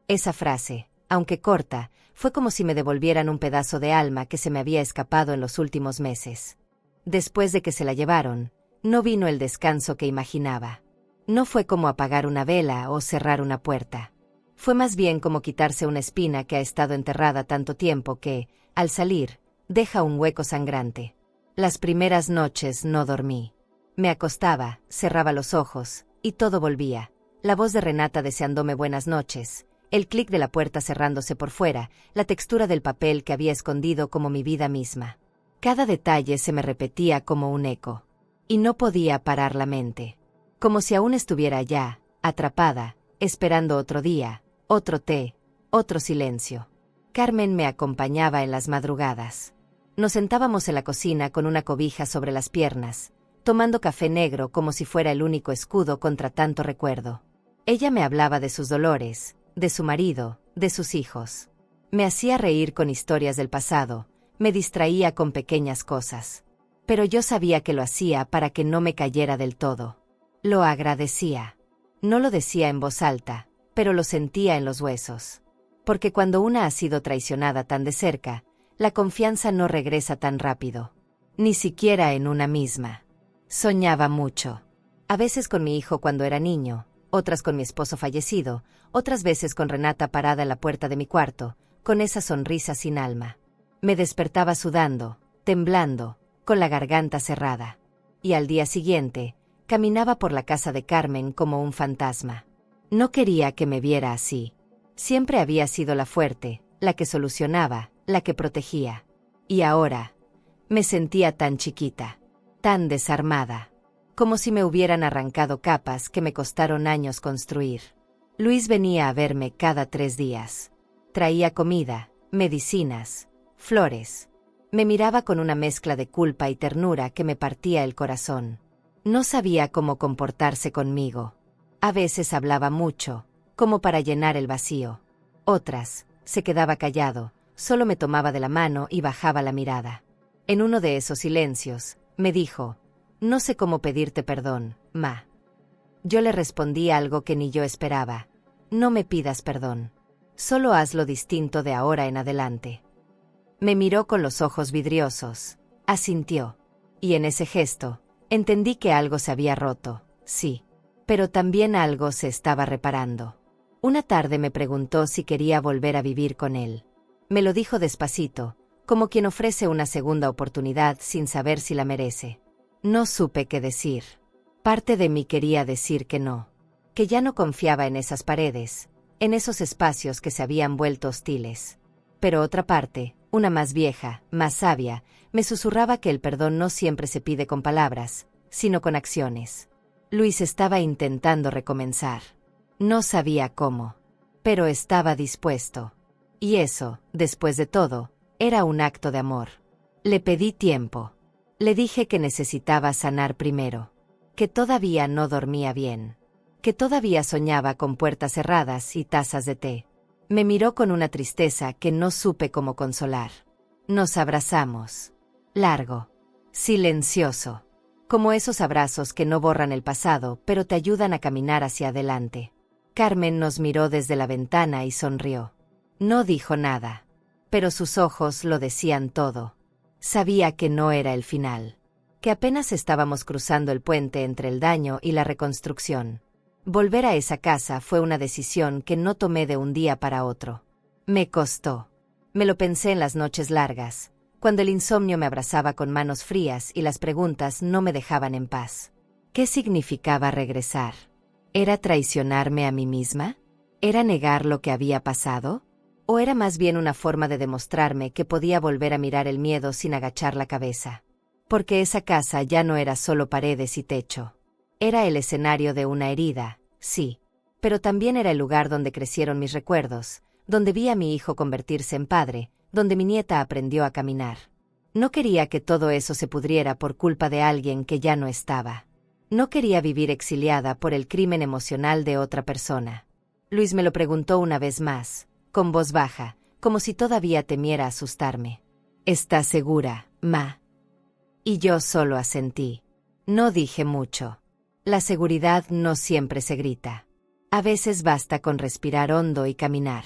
[SPEAKER 1] Esa frase, aunque corta, fue como si me devolvieran un pedazo de alma que se me había escapado en los últimos meses. Después de que se la llevaron, no vino el descanso que imaginaba. No fue como apagar una vela o cerrar una puerta. Fue más bien como quitarse una espina que ha estado enterrada tanto tiempo que, al salir, deja un hueco sangrante. Las primeras noches no dormí. Me acostaba, cerraba los ojos, y todo volvía. La voz de Renata deseándome buenas noches, el clic de la puerta cerrándose por fuera, la textura del papel que había escondido como mi vida misma. Cada detalle se me repetía como un eco. Y no podía parar la mente. Como si aún estuviera allá, atrapada, esperando otro día, otro té, otro silencio. Carmen me acompañaba en las madrugadas. Nos sentábamos en la cocina con una cobija sobre las piernas, tomando café negro como si fuera el único escudo contra tanto recuerdo. Ella me hablaba de sus dolores, de su marido, de sus hijos. Me hacía reír con historias del pasado, me distraía con pequeñas cosas. Pero yo sabía que lo hacía para que no me cayera del todo. Lo agradecía. No lo decía en voz alta, pero lo sentía en los huesos. Porque cuando una ha sido traicionada tan de cerca, la confianza no regresa tan rápido. Ni siquiera en una misma. Soñaba mucho. A veces con mi hijo cuando era niño, otras con mi esposo fallecido, otras veces con Renata parada en la puerta de mi cuarto, con esa sonrisa sin alma. Me despertaba sudando, temblando, con la garganta cerrada. Y al día siguiente, caminaba por la casa de Carmen como un fantasma. No quería que me viera así. Siempre había sido la fuerte, la que solucionaba, la que protegía. Y ahora, me sentía tan chiquita, tan desarmada, como si me hubieran arrancado capas que me costaron años construir. Luis venía a verme cada 3 días. Traía comida, medicinas, flores. Me miraba con una mezcla de culpa y ternura que me partía el corazón. No sabía cómo comportarse conmigo. A veces hablaba mucho, como para llenar el vacío. Otras, se quedaba callado, solo me tomaba de la mano y bajaba la mirada. En uno de esos silencios, me dijo: «No sé cómo pedirte perdón, ma». Yo le respondí algo que ni yo esperaba: «No me pidas perdón. Solo hazlo distinto de ahora en adelante». Me miró con los ojos vidriosos. Asintió. Y en ese gesto, entendí que algo se había roto, sí. Pero también algo se estaba reparando. Una tarde me preguntó si quería volver a vivir con él. Me lo dijo despacito, como quien ofrece una segunda oportunidad sin saber si la merece. No supe qué decir. Parte de mí quería decir que no. Que ya no confiaba en esas paredes, en esos espacios que se habían vuelto hostiles. Pero otra parte, una más vieja, más sabia, me susurraba que el perdón no siempre se pide con palabras, sino con acciones. Luis estaba intentando recomenzar. No sabía cómo, pero estaba dispuesto. Y eso, después de todo, era un acto de amor. Le pedí tiempo. Le dije que necesitaba sanar primero, que todavía no dormía bien, que todavía soñaba con puertas cerradas y tazas de té. Me miró con una tristeza que no supe cómo consolar. Nos abrazamos. Largo. Silencioso. Como esos abrazos que no borran el pasado, pero te ayudan a caminar hacia adelante. Carmen nos miró desde la ventana y sonrió. No dijo nada, pero sus ojos lo decían todo. Sabía que no era el final, que apenas estábamos cruzando el puente entre el daño y la reconstrucción. Volver a esa casa fue una decisión que no tomé de un día para otro. Me costó. Me lo pensé en las noches largas, cuando el insomnio me abrazaba con manos frías y las preguntas no me dejaban en paz. ¿Qué significaba regresar? ¿Era traicionarme a mí misma? ¿Era negar lo que había pasado? ¿O era más bien una forma de demostrarme que podía volver a mirar el miedo sin agachar la cabeza? Porque esa casa ya no era solo paredes y techo. Era el escenario de una herida, sí, pero también era el lugar donde crecieron mis recuerdos, donde vi a mi hijo convertirse en padre, donde mi nieta aprendió a caminar. No quería que todo eso se pudriera por culpa de alguien que ya no estaba. No quería vivir exiliada por el crimen emocional de otra persona. Luis me lo preguntó una vez más, con voz baja, como si todavía temiera asustarme. ¿Estás segura, ma? Y yo solo asentí. No dije mucho. La seguridad no siempre se grita. A veces basta con respirar hondo y caminar.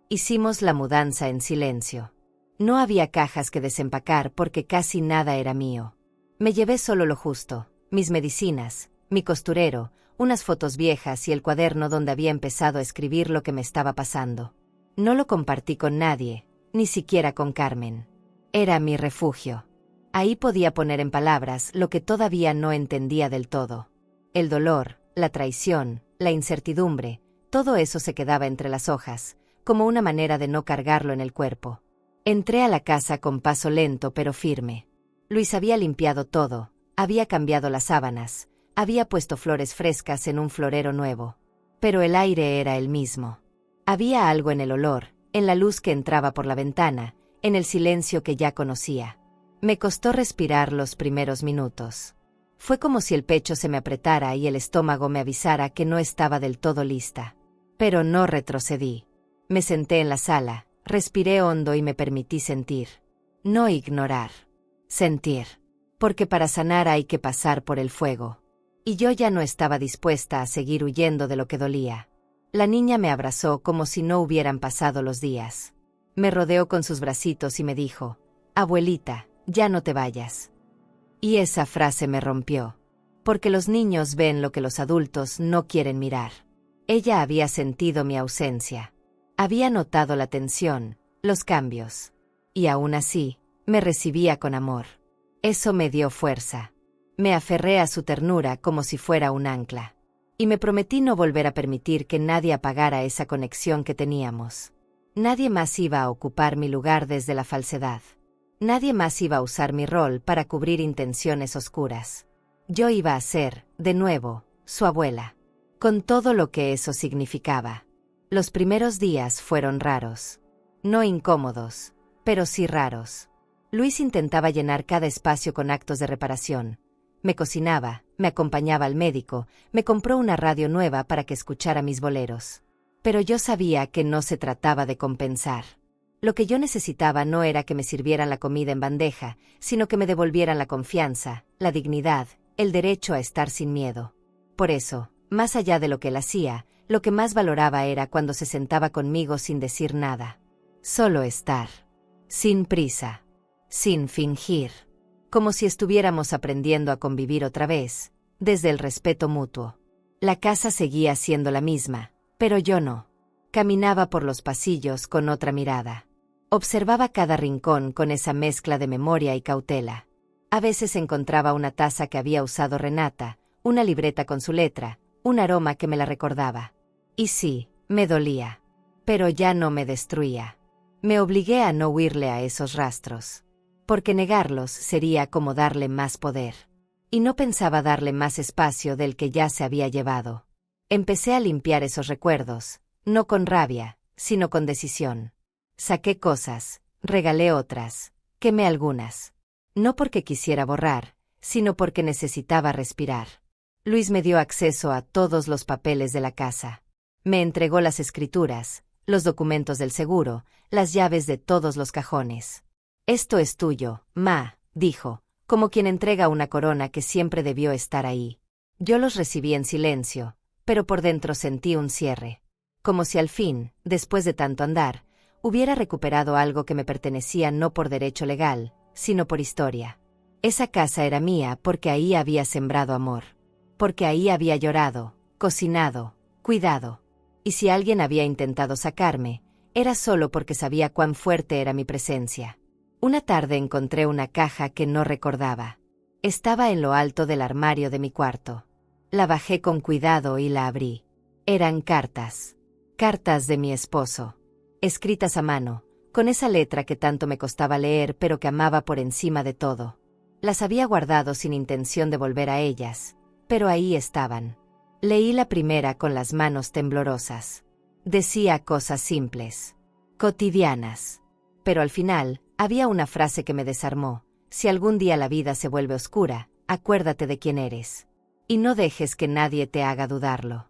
[SPEAKER 1] Hicimos la mudanza en silencio. No había cajas que desempacar porque casi nada era mío. Me llevé solo lo justo, mis medicinas, mi costurero, unas fotos viejas y el cuaderno donde había empezado a escribir lo que me estaba pasando. No lo compartí con nadie, ni siquiera con Carmen. Era mi refugio. Ahí podía poner en palabras lo que todavía no entendía del todo. El dolor, la traición, la incertidumbre, todo eso se quedaba entre las hojas, como una manera de no cargarlo en el cuerpo. Entré a la casa con paso lento pero firme. Luis había limpiado todo, había cambiado las sábanas, había puesto flores frescas en un florero nuevo. Pero el aire era el mismo. Había algo en el olor, en la luz que entraba por la ventana, en el silencio que ya conocía. Me costó respirar los primeros minutos. Fue como si el pecho se me apretara y el estómago me avisara que no estaba del todo lista. Pero no retrocedí. Me senté en la sala, respiré hondo y me permití sentir. No ignorar. Sentir. Porque para sanar hay que pasar por el fuego. Y yo ya no estaba dispuesta a seguir huyendo de lo que dolía. La niña me abrazó como si no hubieran pasado los días. Me rodeó con sus bracitos y me dijo, «Abuelita, ya no te vayas». Y esa frase me rompió. Porque los niños ven lo que los adultos no quieren mirar. Ella había sentido mi ausencia. Había notado la tensión, los cambios. Y aún así, me recibía con amor. Eso me dio fuerza. Me aferré a su ternura como si fuera un ancla. Y me prometí no volver a permitir que nadie apagara esa conexión que teníamos. Nadie más iba a ocupar mi lugar desde la falsedad. Nadie más iba a usar mi rol para cubrir intenciones oscuras. Yo iba a ser, de nuevo, su abuela. Con todo lo que eso significaba. Los primeros días fueron raros. No incómodos, pero sí raros. Luis intentaba llenar cada espacio con actos de reparación. Me cocinaba, me acompañaba al médico, me compró una radio nueva para que escuchara mis boleros. Pero yo sabía que no se trataba de compensar. Lo que yo necesitaba no era que me sirvieran la comida en bandeja, sino que me devolvieran la confianza, la dignidad, el derecho a estar sin miedo. Por eso, más allá de lo que él hacía, lo que más valoraba era cuando se sentaba conmigo sin decir nada. Solo estar. sin prisa, sin fingir, como si estuviéramos aprendiendo a convivir otra vez, desde el respeto mutuo. La casa seguía siendo la misma, pero yo no. Caminaba por los pasillos con otra mirada. Observaba cada rincón con esa mezcla de memoria y cautela. A veces encontraba una taza que había usado Renata, una libreta con su letra, un aroma que me la recordaba. Y sí, me dolía. Pero ya no me destruía. Me obligué a no huirle a esos rastros. Porque negarlos sería como darle más poder. Y no pensaba darle más espacio del que ya se había llevado. Empecé a limpiar esos recuerdos, no con rabia, sino con decisión. Saqué cosas, regalé otras, quemé algunas. No porque quisiera borrar, sino porque necesitaba respirar. Luis me dio acceso a todos los papeles de la casa. Me entregó las escrituras, los documentos del seguro, las llaves de todos los cajones. «Esto es tuyo, ma», dijo, como quien entrega una corona que siempre debió estar ahí. Yo los recibí en silencio, pero por dentro sentí un cierre. Como si al fin, después de tanto andar, hubiera recuperado algo que me pertenecía no por derecho legal, sino por historia. Esa casa era mía porque ahí había sembrado amor. Porque ahí había llorado, cocinado, cuidado. Y si alguien había intentado sacarme, era solo porque sabía cuán fuerte era mi presencia. Una tarde encontré una caja que no recordaba. Estaba en lo alto del armario de mi cuarto. La bajé con cuidado y la abrí. Eran cartas. Cartas de mi esposo. Escritas a mano, con esa letra que tanto me costaba leer pero que amaba por encima de todo. Las había guardado sin intención de volver a ellas, pero ahí estaban. Leí la primera con las manos temblorosas. Decía cosas simples, cotidianas. Pero al final, había una frase que me desarmó: si algún día la vida se vuelve oscura, acuérdate de quién eres. Y no dejes que nadie te haga dudarlo.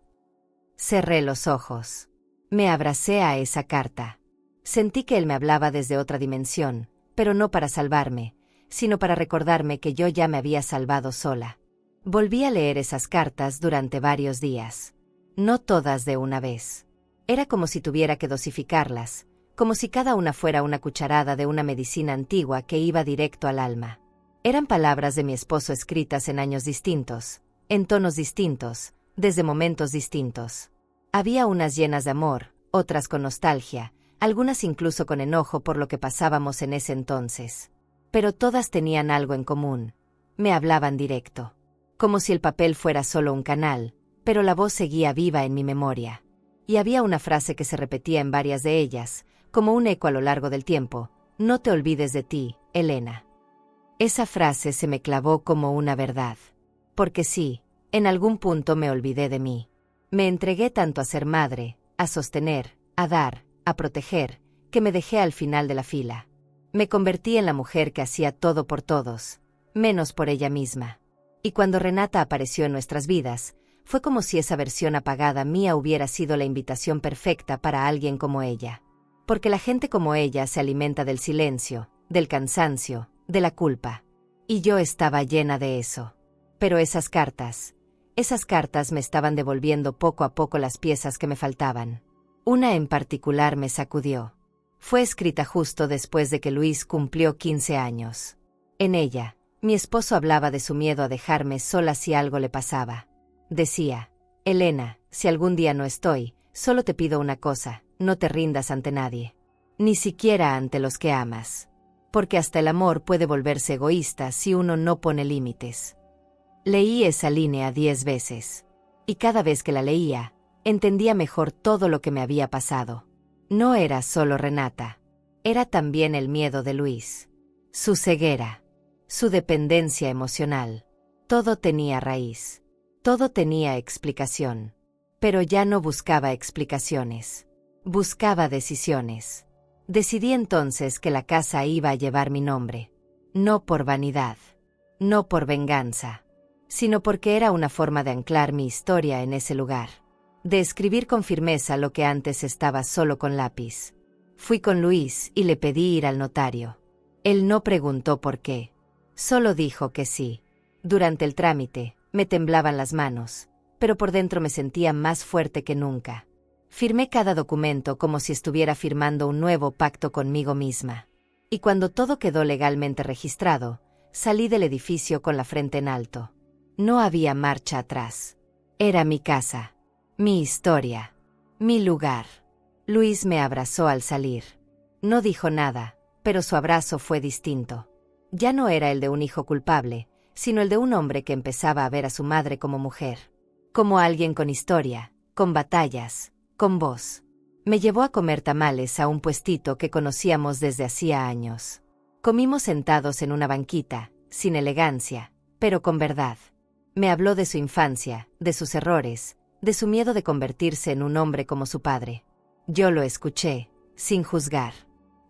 [SPEAKER 1] Cerré los ojos. Me abracé a esa carta. Sentí que él me hablaba desde otra dimensión, pero no para salvarme, sino para recordarme que yo ya me había salvado sola. Volví a leer esas cartas durante varios días. No todas de una vez. Era como si tuviera que dosificarlas, como si cada una fuera una cucharada de una medicina antigua que iba directo al alma. Eran palabras de mi esposo escritas en años distintos, en tonos distintos, desde momentos distintos. Había unas llenas de amor, otras con nostalgia, algunas incluso con enojo por lo que pasábamos en ese entonces. Pero todas tenían algo en común. Me hablaban directo. Como si el papel fuera solo un canal, pero la voz seguía viva en mi memoria. Y había una frase que se repetía en varias de ellas, como un eco a lo largo del tiempo: no te olvides de ti, Elena. Esa frase se me clavó como una verdad. Porque sí, en algún punto me olvidé de mí. Me entregué tanto a ser madre, a sostener, a dar, a proteger, que me dejé al final de la fila. Me convertí en la mujer que hacía todo por todos, menos por ella misma. Y cuando Renata apareció en nuestras vidas, fue como si esa versión apagada mía hubiera sido la invitación perfecta para alguien como ella. Porque la gente como ella se alimenta del silencio, del cansancio, de la culpa. Y yo estaba llena de eso. Pero esas cartas me estaban devolviendo poco a poco las piezas que me faltaban. Una en particular me sacudió. Fue escrita justo después de que Luis cumplió 15 años. En ella, mi esposo hablaba de su miedo a dejarme sola si algo le pasaba. Decía: Elena, si algún día no estoy, solo te pido una cosa: no te rindas ante nadie. Ni siquiera ante los que amas. Porque hasta el amor puede volverse egoísta si uno no pone límites. Leí esa línea 10 veces. Y cada vez que la leía, entendía mejor todo lo que me había pasado. No era solo Renata. Era también el miedo de Luis. Su ceguera. Su dependencia emocional. Todo tenía raíz. Todo tenía explicación. Pero ya no buscaba explicaciones. Buscaba decisiones. Decidí entonces que la casa iba a llevar mi nombre. No por vanidad. No por venganza. Sino porque era una forma de anclar mi historia en ese lugar. De escribir con firmeza lo que antes estaba solo con lápiz. Fui con Luis y le pedí ir al notario. Él no preguntó por qué. Solo dijo que sí. Durante el trámite, me temblaban las manos, pero por dentro me sentía más fuerte que nunca. Firmé cada documento como si estuviera firmando un nuevo pacto conmigo misma. Y cuando todo quedó legalmente registrado, salí del edificio con la frente en alto. No había marcha atrás. Era mi casa, mi historia, mi lugar. Luis me abrazó al salir. No dijo nada, pero su abrazo fue distinto. Ya no era el de un hijo culpable, sino el de un hombre que empezaba a ver a su madre como mujer. Como alguien con historia, con batallas, con voz. Me llevó a comer tamales a un puestito que conocíamos desde hacía años. Comimos sentados en una banquita, sin elegancia, pero con verdad. Me habló de su infancia, de sus errores, de su miedo de convertirse en un hombre como su padre. Yo lo escuché, sin juzgar.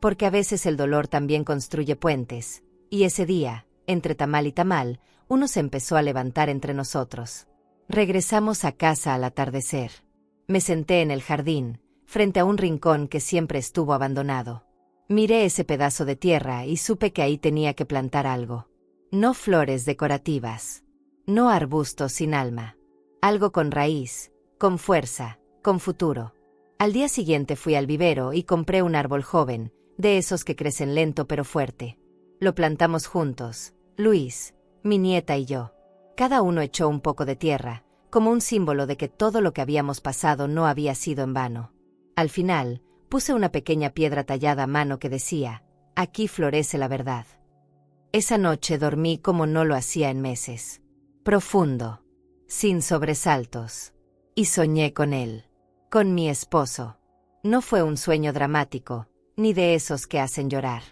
[SPEAKER 1] Porque a veces el dolor también construye puentes, y ese día, entre tamal y tamal, uno se empezó a levantar entre nosotros. Regresamos a casa al atardecer. Me senté en el jardín, frente a un rincón que siempre estuvo abandonado. Miré ese pedazo de tierra y supe que ahí tenía que plantar algo. No flores decorativas. No arbustos sin alma. Algo con raíz, con fuerza, con futuro. Al día siguiente fui al vivero y compré un árbol joven, de esos que crecen lento pero fuerte. Lo plantamos juntos, Luis, mi nieta y yo. Cada uno echó un poco de tierra, como un símbolo de que todo lo que habíamos pasado no había sido en vano. Al final, puse una pequeña piedra tallada a mano que decía, aquí florece la verdad. Esa noche dormí como no lo hacía en meses. Profundo, sin sobresaltos. Y soñé con él, con mi esposo. No fue un sueño dramático, ni de esos que hacen llorar.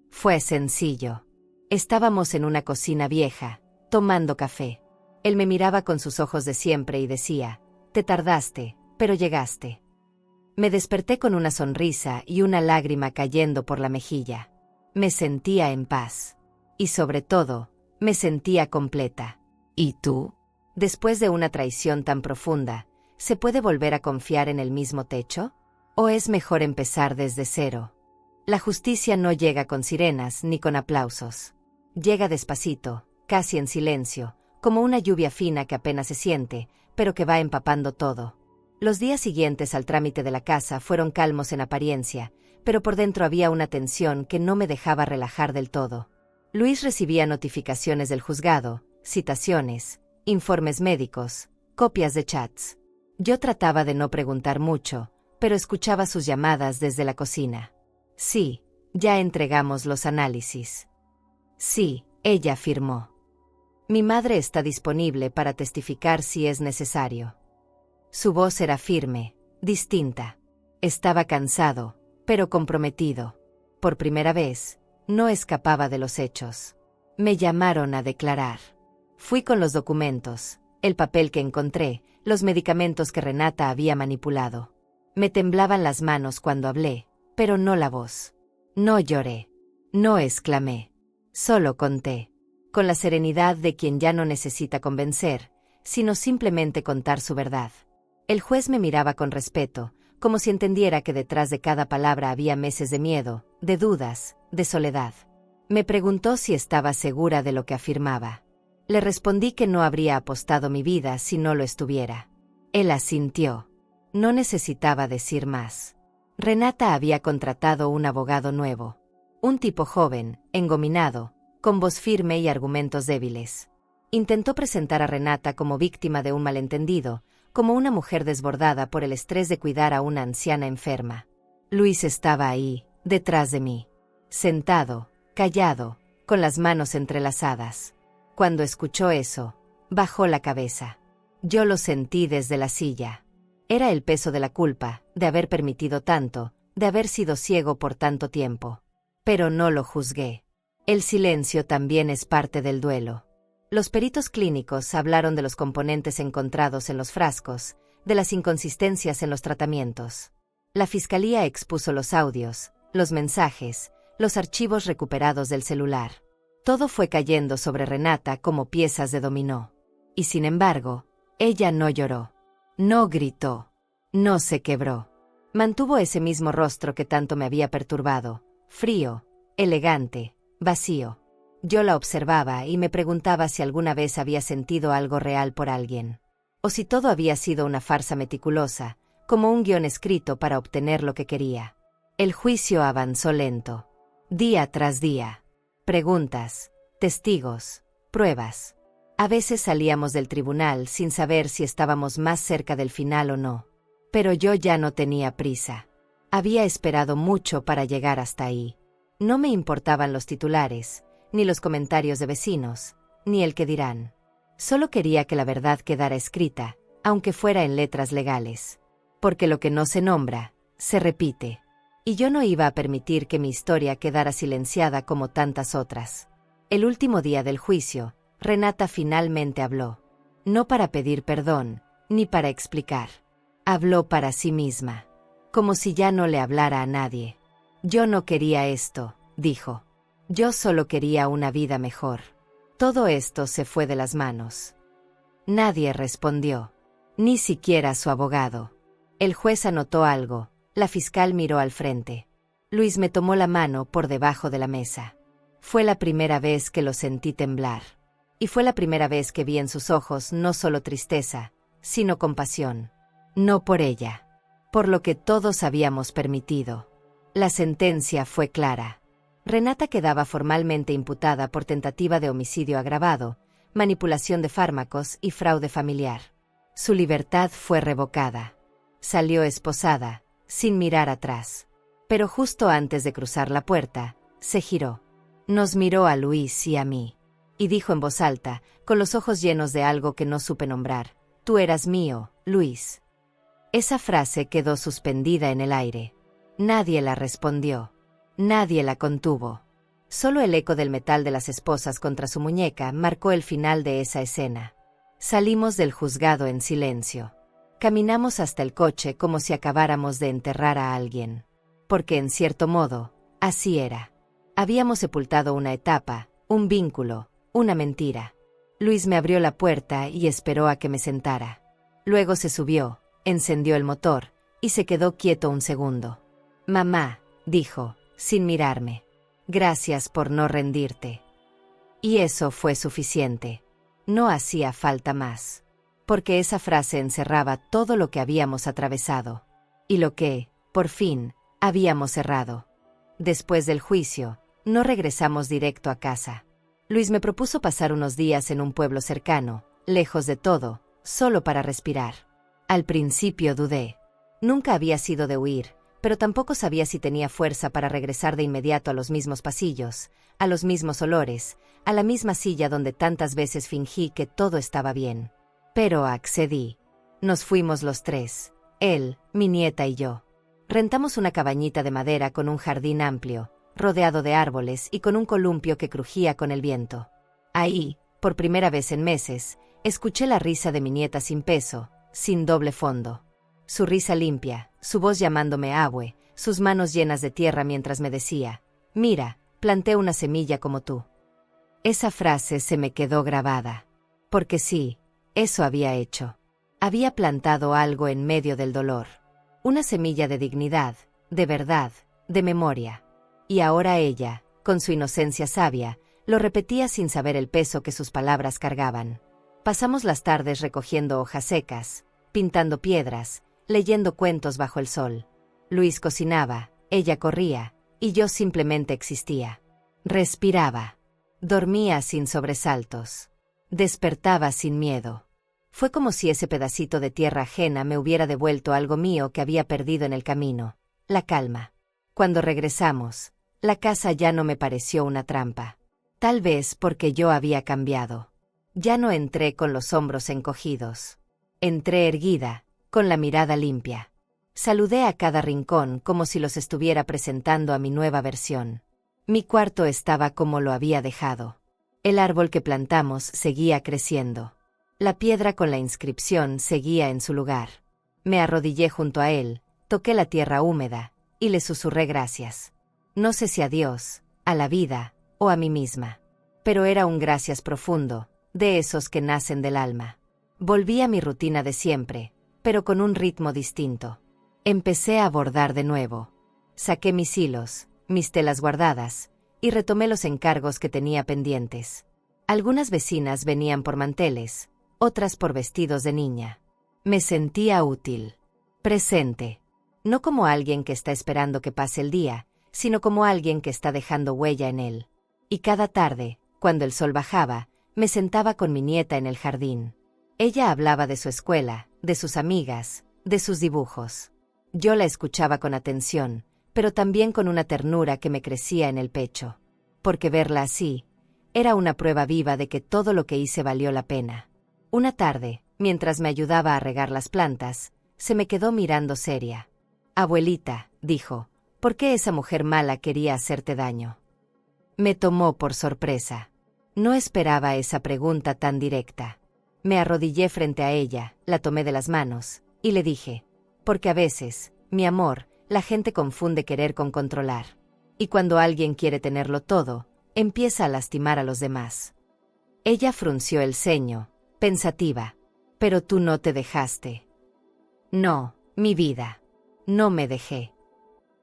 [SPEAKER 1] Fue sencillo. Estábamos en una cocina vieja, tomando café. Él me miraba con sus ojos de siempre y decía, te tardaste, pero llegaste. Me desperté con una sonrisa y una lágrima cayendo por la mejilla. Me sentía en paz. Y sobre todo, me sentía completa. ¿Y tú? Después de una traición tan profunda, ¿se puede volver a confiar en el mismo techo? ¿O es mejor empezar desde cero? La justicia no llega con sirenas ni con aplausos. Llega despacito, casi en silencio, como una lluvia fina que apenas se siente, pero que va empapando todo. Los días siguientes al trámite de la casa fueron calmos en apariencia, pero por dentro había una tensión que no me dejaba relajar del todo. Luis recibía notificaciones del juzgado, citaciones, informes médicos, copias de chats. Yo trataba de no preguntar mucho, pero escuchaba sus llamadas desde la cocina. Sí, ya entregamos los análisis. Sí, ella afirmó. Mi madre está disponible para testificar si es necesario. Su voz era firme, distinta. Estaba cansado, pero comprometido. Por primera vez, no escapaba de los hechos. Me llamaron a declarar. Fui con los documentos, el papel que encontré, los medicamentos que Renata había manipulado. Me temblaban las manos cuando hablé, pero no la voz. No lloré. No exclamé. Solo conté. Con la serenidad de quien ya no necesita convencer, sino simplemente contar su verdad. El juez me miraba con respeto, como si entendiera que detrás de cada palabra había meses de miedo, de dudas, de soledad. Me preguntó si estaba segura de lo que afirmaba. Le respondí que no habría apostado mi vida si no lo estuviera. Él asintió. No necesitaba decir más. Renata había contratado un abogado nuevo. Un tipo joven, engominado, con voz firme y argumentos débiles. Intentó presentar a Renata como víctima de un malentendido, como una mujer desbordada por el estrés de cuidar a una anciana enferma. Luis estaba ahí, detrás de mí. Sentado, callado, con las manos entrelazadas. Cuando escuchó eso, bajó la cabeza. Yo lo sentí desde la silla. Era el peso de la culpa, de haber permitido tanto, de haber sido ciego por tanto tiempo. Pero no lo juzgué. El silencio también es parte del duelo. Los peritos clínicos hablaron de los componentes encontrados en los frascos, de las inconsistencias en los tratamientos. La fiscalía expuso los audios, los mensajes, los archivos recuperados del celular. Todo fue cayendo sobre Renata como piezas de dominó. Y sin embargo, ella no lloró. No gritó. No se quebró. Mantuvo ese mismo rostro que tanto me había perturbado, frío, elegante, vacío. Yo la observaba y me preguntaba si alguna vez había sentido algo real por alguien. O si todo había sido una farsa meticulosa, como un guión escrito para obtener lo que quería. El juicio avanzó lento. Día tras día. Preguntas, testigos, pruebas. A veces salíamos del tribunal sin saber si estábamos más cerca del final o no. Pero yo ya no tenía prisa. Había esperado mucho para llegar hasta ahí. No me importaban los titulares, ni los comentarios de vecinos, ni el que dirán. Solo quería que la verdad quedara escrita, aunque fuera en letras legales. Porque lo que no se nombra, se repite. Y yo no iba a permitir que mi historia quedara silenciada como tantas otras. El último día del juicio, Renata finalmente habló. No para pedir perdón, ni para explicar. Habló para sí misma. Como si ya no le hablara a nadie. Yo no quería esto, dijo. Yo solo quería una vida mejor. Todo esto se fue de las manos. Nadie respondió. Ni siquiera su abogado. El juez anotó algo. La fiscal miró al frente. Luis me tomó la mano por debajo de la mesa. Fue la primera vez que lo sentí temblar. Y fue la primera vez que vi en sus ojos no solo tristeza, sino compasión. No por ella. Por lo que todos habíamos permitido. La sentencia fue clara. Renata quedaba formalmente imputada por tentativa de homicidio agravado, manipulación de fármacos y fraude familiar. Su libertad fue revocada. Salió esposada, sin mirar atrás. Pero justo antes de cruzar la puerta, se giró. Nos miró a Luis y a mí. Y dijo en voz alta, con los ojos llenos de algo que no supe nombrar: «Tú eras mío, Luis». Esa frase quedó suspendida en el aire. Nadie la respondió. Nadie la contuvo. Solo el eco del metal de las esposas contra su muñeca marcó el final de esa escena. Salimos del juzgado en silencio. Caminamos hasta el coche como si acabáramos de enterrar a alguien. Porque en cierto modo, así era. Habíamos sepultado una etapa, un vínculo, una mentira. Luis me abrió la puerta y esperó a que me sentara. Luego se subió, encendió el motor, y se quedó quieto un segundo. «Mamá», dijo, sin mirarme. «Gracias por no rendirte». Y eso fue suficiente. No hacía falta más. Porque esa frase encerraba todo lo que habíamos atravesado. Y lo que, por fin, habíamos cerrado. Después del juicio, no regresamos directo a casa. Luis me propuso pasar unos días en un pueblo cercano, lejos de todo, solo para respirar. Al principio dudé. Nunca había sido de huir, pero tampoco sabía si tenía fuerza para regresar de inmediato a los mismos pasillos, a los mismos olores, a la misma silla donde tantas veces fingí que todo estaba bien. Pero accedí. Nos fuimos los tres, él, mi nieta y yo. Rentamos una cabañita de madera con un jardín amplio, rodeado de árboles y con un columpio que crujía con el viento. Ahí, por primera vez en meses, escuché la risa de mi nieta sin peso, sin doble fondo. Su risa limpia, su voz llamándome abue, sus manos llenas de tierra mientras me decía: «Mira, planté una semilla como tú». Esa frase se me quedó grabada. Porque sí, eso había hecho. Había plantado algo en medio del dolor. Una semilla de dignidad, de verdad, de memoria. Y ahora ella, con su inocencia sabia, lo repetía sin saber el peso que sus palabras cargaban. Pasamos las tardes recogiendo hojas secas, pintando piedras, leyendo cuentos bajo el sol. Luis cocinaba, ella corría, y yo simplemente existía. Respiraba. Dormía sin sobresaltos. Despertaba sin miedo. Fue como si ese pedacito de tierra ajena me hubiera devuelto algo mío que había perdido en el camino: la calma. Cuando regresamos, la casa ya no me pareció una trampa. Tal vez porque yo había cambiado. Ya no entré con los hombros encogidos. Entré erguida, con la mirada limpia. Saludé a cada rincón como si los estuviera presentando a mi nueva versión. Mi cuarto estaba como lo había dejado. El árbol que plantamos seguía creciendo. La piedra con la inscripción seguía en su lugar. Me arrodillé junto a él, toqué la tierra húmeda, y le susurré gracias. No sé si a Dios, a la vida, o a mí misma. Pero era un gracias profundo, de esos que nacen del alma. Volví a mi rutina de siempre, pero con un ritmo distinto. Empecé a bordar de nuevo. Saqué mis hilos, mis telas guardadas, y retomé los encargos que tenía pendientes. Algunas vecinas venían por manteles, otras por vestidos de niña. Me sentía útil. Presente. No como alguien que está esperando que pase el día, sino como alguien que está dejando huella en él. Y cada tarde, cuando el sol bajaba, me sentaba con mi nieta en el jardín. Ella hablaba de su escuela, de sus amigas, de sus dibujos. Yo la escuchaba con atención, pero también con una ternura que me crecía en el pecho. Porque verla así, era una prueba viva de que todo lo que hice valió la pena. Una tarde, mientras me ayudaba a regar las plantas, se me quedó mirando seria. «Abuelita», dijo, «¿por qué esa mujer mala quería hacerte daño?» Me tomó por sorpresa. No esperaba esa pregunta tan directa. Me arrodillé frente a ella, la tomé de las manos, y le dije, «Porque a veces, mi amor, la gente confunde querer con controlar. Y cuando alguien quiere tenerlo todo, empieza a lastimar a los demás». Ella frunció el ceño, pensativa. «Pero tú no te dejaste». «No, mi vida. No me dejé».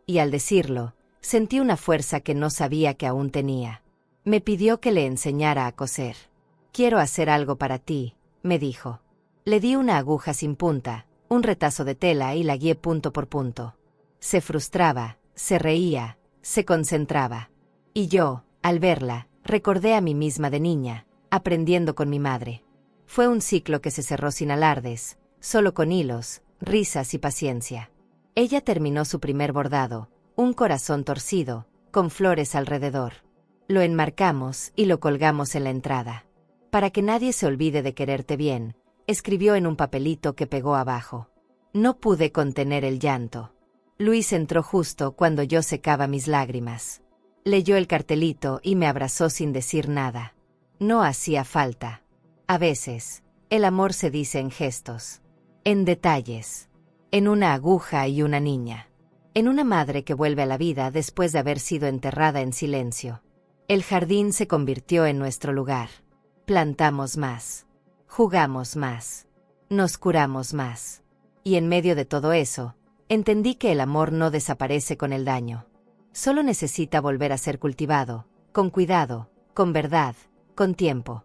[SPEAKER 1] Y al decirlo, sentí una fuerza que no sabía que aún tenía. Me pidió que le enseñara a coser. «Quiero hacer algo para ti», me dijo. Le di una aguja sin punta, un retazo de tela y la guié punto por punto. Se frustraba, se reía, se concentraba. Y yo, al verla, recordé a mí misma de niña, aprendiendo con mi madre. Fue un ciclo que se cerró sin alardes, solo con hilos, risas y paciencia. Ella terminó su primer bordado, un corazón torcido, con flores alrededor. Lo enmarcamos y lo colgamos en la entrada. «Para que nadie se olvide de quererte bien», escribió en un papelito que pegó abajo. No pude contener el llanto. Luis entró justo cuando yo secaba mis lágrimas. Leyó el cartelito y me abrazó sin decir nada. No hacía falta. A veces, el amor se dice en gestos, en detalles, en una aguja y una niña, en una madre que vuelve a la vida después de haber sido enterrada en silencio. El jardín se convirtió en nuestro lugar. Plantamos más, jugamos más, nos curamos más. Y en medio de todo eso, entendí que el amor no desaparece con el daño. Solo necesita volver a ser cultivado, con cuidado, con verdad, con tiempo.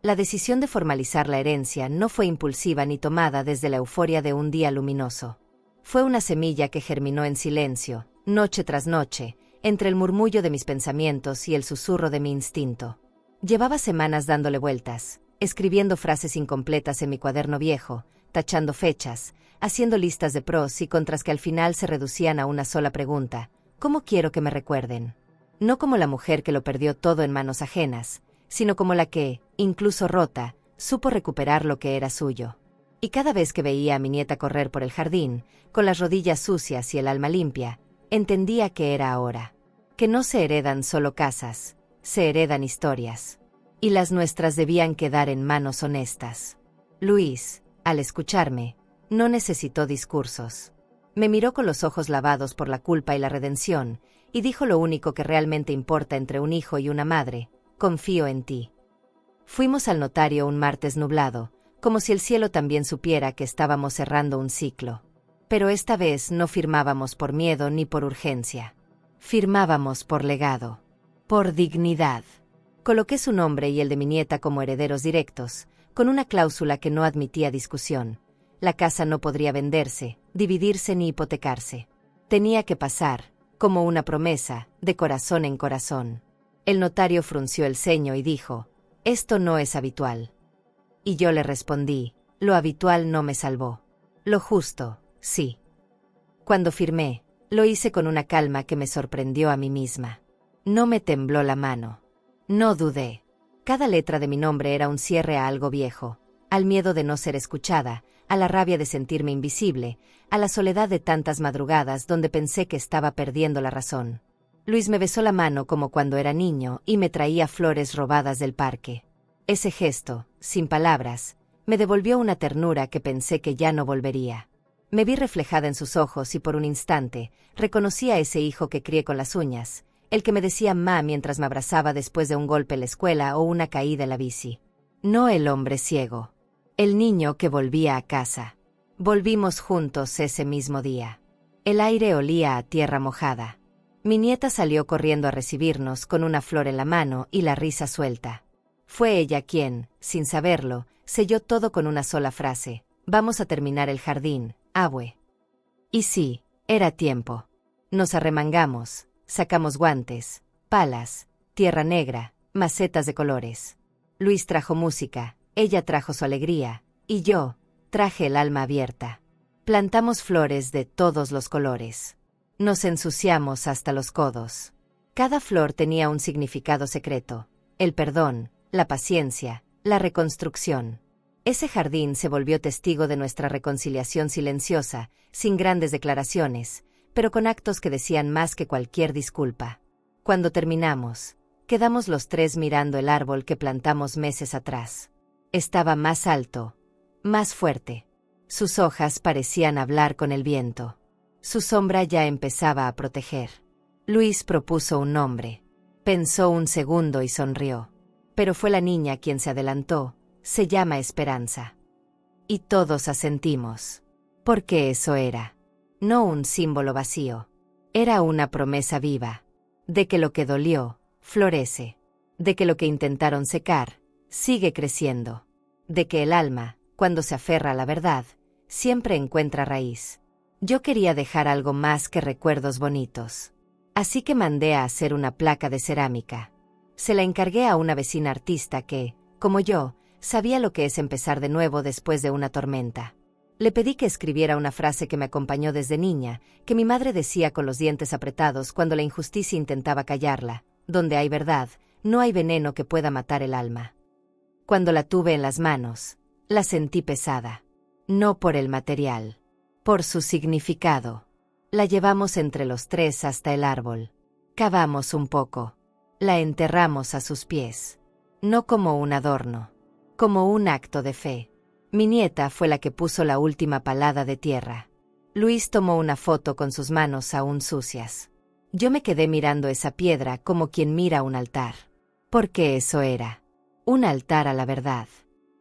[SPEAKER 1] La decisión de formalizar la herencia no fue impulsiva ni tomada desde la euforia de un día luminoso. Fue una semilla que germinó en silencio, noche tras noche, entre el murmullo de mis pensamientos y el susurro de mi instinto. Llevaba semanas dándole vueltas, escribiendo frases incompletas en mi cuaderno viejo, tachando fechas, haciendo listas de pros y contras que al final se reducían a una sola pregunta: ¿cómo quiero que me recuerden? No como la mujer que lo perdió todo en manos ajenas, sino como la que, incluso rota, supo recuperar lo que era suyo. Y cada vez que veía a mi nieta correr por el jardín, con las rodillas sucias y el alma limpia, entendía que era ahora. Que no se heredan solo casas, se heredan historias. Y las nuestras debían quedar en manos honestas. Luis, al escucharme, no necesitó discursos. Me miró con los ojos lavados por la culpa y la redención, y dijo lo único que realmente importa entre un hijo y una madre: confío en ti. Fuimos al notario un martes nublado, como si el cielo también supiera que estábamos cerrando un ciclo. Pero esta vez no firmábamos por miedo ni por urgencia. Firmábamos por legado, por dignidad. Coloqué su nombre y el de mi nieta como herederos directos, con una cláusula que no admitía discusión. La casa no podría venderse, dividirse ni hipotecarse. Tenía que pasar, como una promesa, de corazón en corazón. El notario frunció el ceño y dijo: «Esto no es habitual». Y yo le respondí: «Lo habitual no me salvó. Lo justo, sí». Cuando firmé, lo hice con una calma que me sorprendió a mí misma. No me tembló la mano. No dudé. Cada letra de mi nombre era un cierre a algo viejo, al miedo de no ser escuchada, a la rabia de sentirme invisible, a la soledad de tantas madrugadas donde pensé que estaba perdiendo la razón. Luis me besó la mano como cuando era niño y me traía flores robadas del parque. Ese gesto, sin palabras, me devolvió una ternura que pensé que ya no volvería. Me vi reflejada en sus ojos y por un instante reconocí a ese hijo que crié con las uñas, el que me decía ma mientras me abrazaba después de un golpe en la escuela o una caída en la bici. No el hombre ciego. El niño que volvía a casa. Volvimos juntos ese mismo día. El aire olía a tierra mojada. Mi nieta salió corriendo a recibirnos con una flor en la mano y la risa suelta. Fue ella quien, sin saberlo, selló todo con una sola frase: «Vamos a terminar el jardín, abue». Y sí, era tiempo. Nos arremangamos, Sacamos guantes, palas, tierra negra, macetas de colores. Luis trajo música, ella trajo su alegría, y yo traje el alma abierta. Plantamos flores de todos los colores. Nos ensuciamos hasta los codos. Cada flor tenía un significado secreto: el perdón, la paciencia, la reconstrucción. Ese jardín se volvió testigo de nuestra reconciliación silenciosa, sin grandes declaraciones, pero con actos que decían más que cualquier disculpa. Cuando terminamos, quedamos los tres mirando el árbol que plantamos meses atrás. Estaba más alto, más fuerte. Sus hojas parecían hablar con el viento. Su sombra ya empezaba a proteger. Luis propuso un nombre. Pensó un segundo y sonrió. Pero fue la niña quien se adelantó. Se llama Esperanza. Y todos asentimos. Porque eso era. No un símbolo vacío. Era una promesa viva. De que lo que dolió, florece. De que lo que intentaron secar, sigue creciendo. De que el alma, cuando se aferra a la verdad, siempre encuentra raíz. Yo quería dejar algo más que recuerdos bonitos. Así que mandé a hacer una placa de cerámica. Se la encargué a una vecina artista que, como yo, sabía lo que es empezar de nuevo después de una tormenta. Le pedí que escribiera una frase que me acompañó desde niña, que mi madre decía con los dientes apretados cuando la injusticia intentaba callarla: donde hay verdad, no hay veneno que pueda matar el alma. Cuando la tuve en las manos, la sentí pesada. No por el material, por su significado. La llevamos entre los tres hasta el árbol. Cavamos un poco. La enterramos a sus pies. No como un adorno, como un acto de fe. Mi nieta fue la que puso la última palada de tierra. Luis tomó una foto con sus manos aún sucias. Yo me quedé mirando esa piedra como quien mira un altar. Porque eso era. Un altar a la verdad,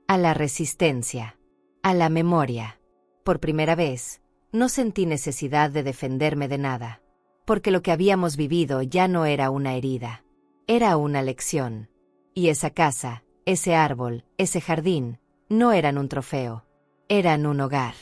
[SPEAKER 1] a la resistencia, a la memoria. Por primera vez, no sentí necesidad de defenderme de nada. Porque lo que habíamos vivido ya no era una herida. Era una lección. Y esa casa, ese árbol, ese jardín, no eran un trofeo. Eran un hogar.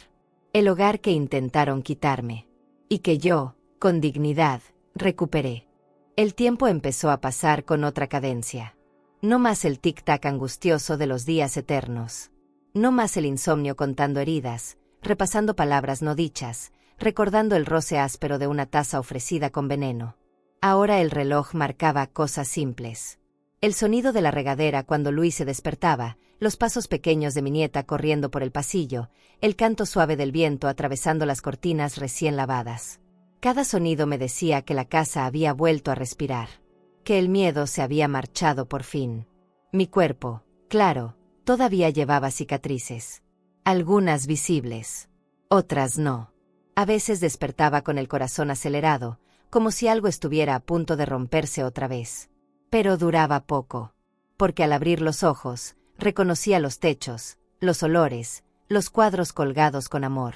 [SPEAKER 1] El hogar que intentaron quitarme. Y que yo, con dignidad, recuperé. El tiempo empezó a pasar con otra cadencia. No más el tic-tac angustioso de los días eternos. No más el insomnio contando heridas, repasando palabras no dichas, recordando el roce áspero de una taza ofrecida con veneno. Ahora el reloj marcaba cosas simples. El sonido de la regadera cuando Luis se despertaba, los pasos pequeños de mi nieta corriendo por el pasillo, el canto suave del viento atravesando las cortinas recién lavadas. Cada sonido me decía que la casa había vuelto a respirar, que el miedo se había marchado por fin. Mi cuerpo, claro, todavía llevaba cicatrices. Algunas visibles, otras no. A veces despertaba con el corazón acelerado, como si algo estuviera a punto de romperse otra vez. Pero duraba poco, porque al abrir los ojos, reconocía los techos, los olores, los cuadros colgados con amor.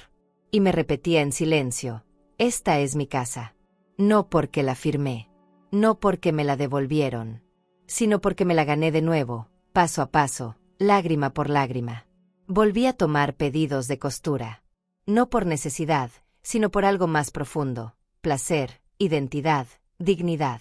[SPEAKER 1] Y me repetía en silencio: esta es mi casa. No porque la firmé, no porque me la devolvieron, sino porque me la gané de nuevo, paso a paso, lágrima por lágrima. Volví a tomar pedidos de costura. No por necesidad, sino por algo más profundo: placer, identidad, dignidad.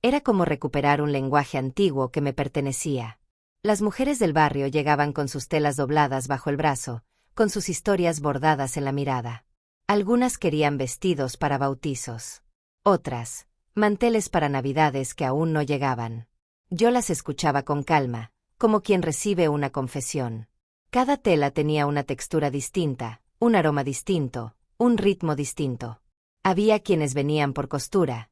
[SPEAKER 1] Era como recuperar un lenguaje antiguo que me pertenecía. Las mujeres del barrio llegaban con sus telas dobladas bajo el brazo, con sus historias bordadas en la mirada. Algunas querían vestidos para bautizos. Otras, manteles para navidades que aún no llegaban. Yo las escuchaba con calma, como quien recibe una confesión. Cada tela tenía una textura distinta, un aroma distinto, un ritmo distinto. Había quienes venían por costura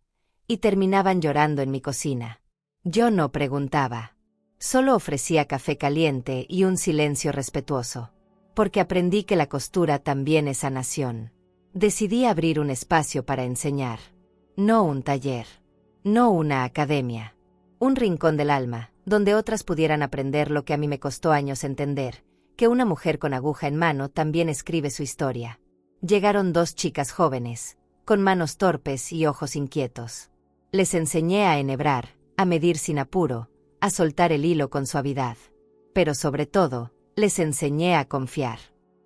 [SPEAKER 1] y terminaban llorando en mi cocina. Yo no preguntaba. Solo ofrecía café caliente y un silencio respetuoso. Porque aprendí que la costura también es sanación. Decidí abrir un espacio para enseñar. No un taller. No una academia. Un rincón del alma, donde otras pudieran aprender lo que a mí me costó años entender: que una mujer con aguja en mano también escribe su historia. Llegaron dos chicas jóvenes, con manos torpes y ojos inquietos. Les enseñé a enhebrar, a medir sin apuro, a soltar el hilo con suavidad. Pero sobre todo, les enseñé a confiar.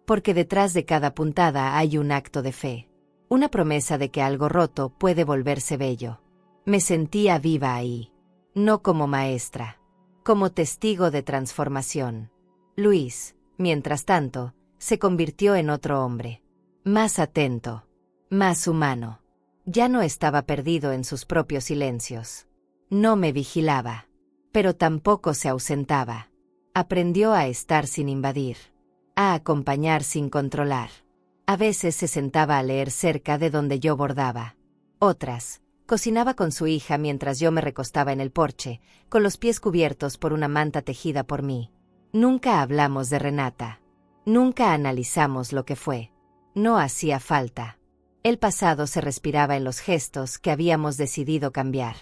[SPEAKER 1] Porque detrás de cada puntada hay un acto de fe. Una promesa de que algo roto puede volverse bello. Me sentía viva ahí. No como maestra, como testigo de transformación. Luis, mientras tanto, se convirtió en otro hombre. Más atento, más humano. Ya no estaba perdido en sus propios silencios. No me vigilaba, pero tampoco se ausentaba. Aprendió a estar sin invadir, a acompañar sin controlar. A veces se sentaba a leer cerca de donde yo bordaba. Otras, cocinaba con su hija mientras yo me recostaba en el porche, con los pies cubiertos por una manta tejida por mí. Nunca hablamos de Renata. Nunca analizamos lo que fue. No hacía falta. El pasado se respiraba en los gestos que habíamos decidido cambiar.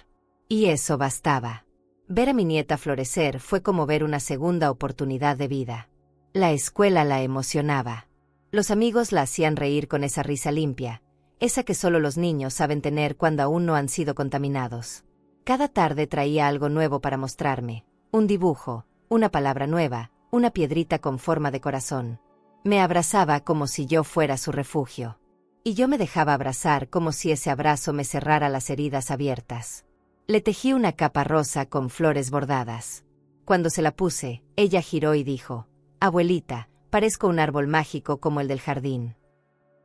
[SPEAKER 1] Y eso bastaba. Ver a mi nieta florecer fue como ver una segunda oportunidad de vida. La escuela la emocionaba. Los amigos la hacían reír con esa risa limpia, esa que solo los niños saben tener cuando aún no han sido contaminados. Cada tarde traía algo nuevo para mostrarme, un dibujo, una palabra nueva, una piedrita con forma de corazón. Me abrazaba como si yo fuera su refugio. Y yo me dejaba abrazar como si ese abrazo me cerrara las heridas abiertas. Le tejí una capa rosa con flores bordadas. Cuando se la puse, ella giró y dijo: «Abuelita, parezco un árbol mágico como el del jardín».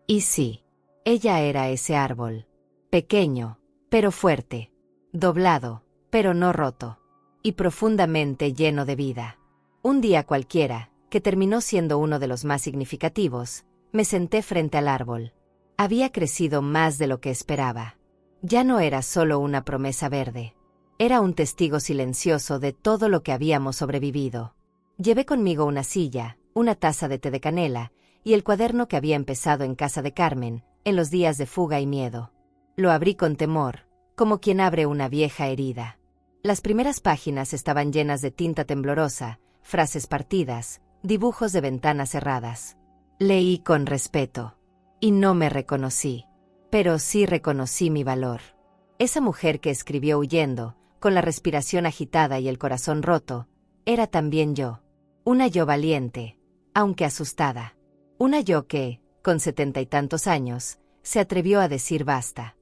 [SPEAKER 1] Y sí, ella era ese árbol. Pequeño, pero fuerte. Doblado, pero no roto. Y profundamente lleno de vida. Un día cualquiera, que terminó siendo uno de los más significativos, me senté frente al árbol. Había crecido más de lo que esperaba. Ya no era solo una promesa verde. Era un testigo silencioso de todo lo que habíamos sobrevivido. Llevé conmigo una silla, una taza de té de canela, y el cuaderno que había empezado en casa de Carmen, en los días de fuga y miedo. Lo abrí con temor, como quien abre una vieja herida. Las primeras páginas estaban llenas de tinta temblorosa, frases partidas, dibujos de ventanas cerradas. Leí con respeto. Y no me reconocí. Pero sí reconocí mi valor. Esa mujer que escribió huyendo, con la respiración agitada y el corazón roto, era también yo. Una yo valiente, aunque asustada. Una yo que, con 70 y tantos años, se atrevió a decir basta.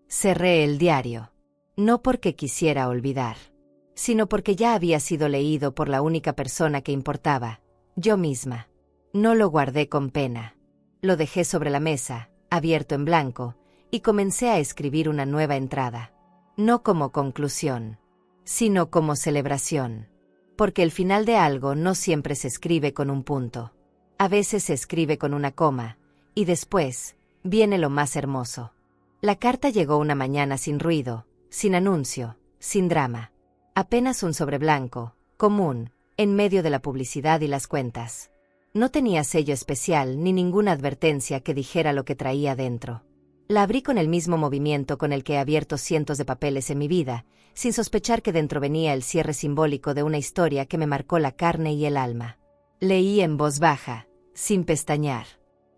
[SPEAKER 1] Cerré el diario. No porque quisiera olvidar, sino porque ya había sido leído por la única persona que importaba, yo misma. No lo guardé con pena. Lo dejé sobre la mesa, abierto en blanco, y comencé a escribir una nueva entrada. No como conclusión, sino como celebración. Porque el final de algo no siempre se escribe con un punto. A veces se escribe con una coma, y después viene lo más hermoso. La carta llegó una mañana sin ruido, sin anuncio, sin drama. Apenas un sobre blanco, común, en medio de la publicidad y las cuentas. No tenía sello especial ni ninguna advertencia que dijera lo que traía dentro. La abrí con el mismo movimiento con el que he abierto cientos de papeles en mi vida, sin sospechar que dentro venía el cierre simbólico de una historia que me marcó la carne y el alma. Leí en voz baja, sin pestañear.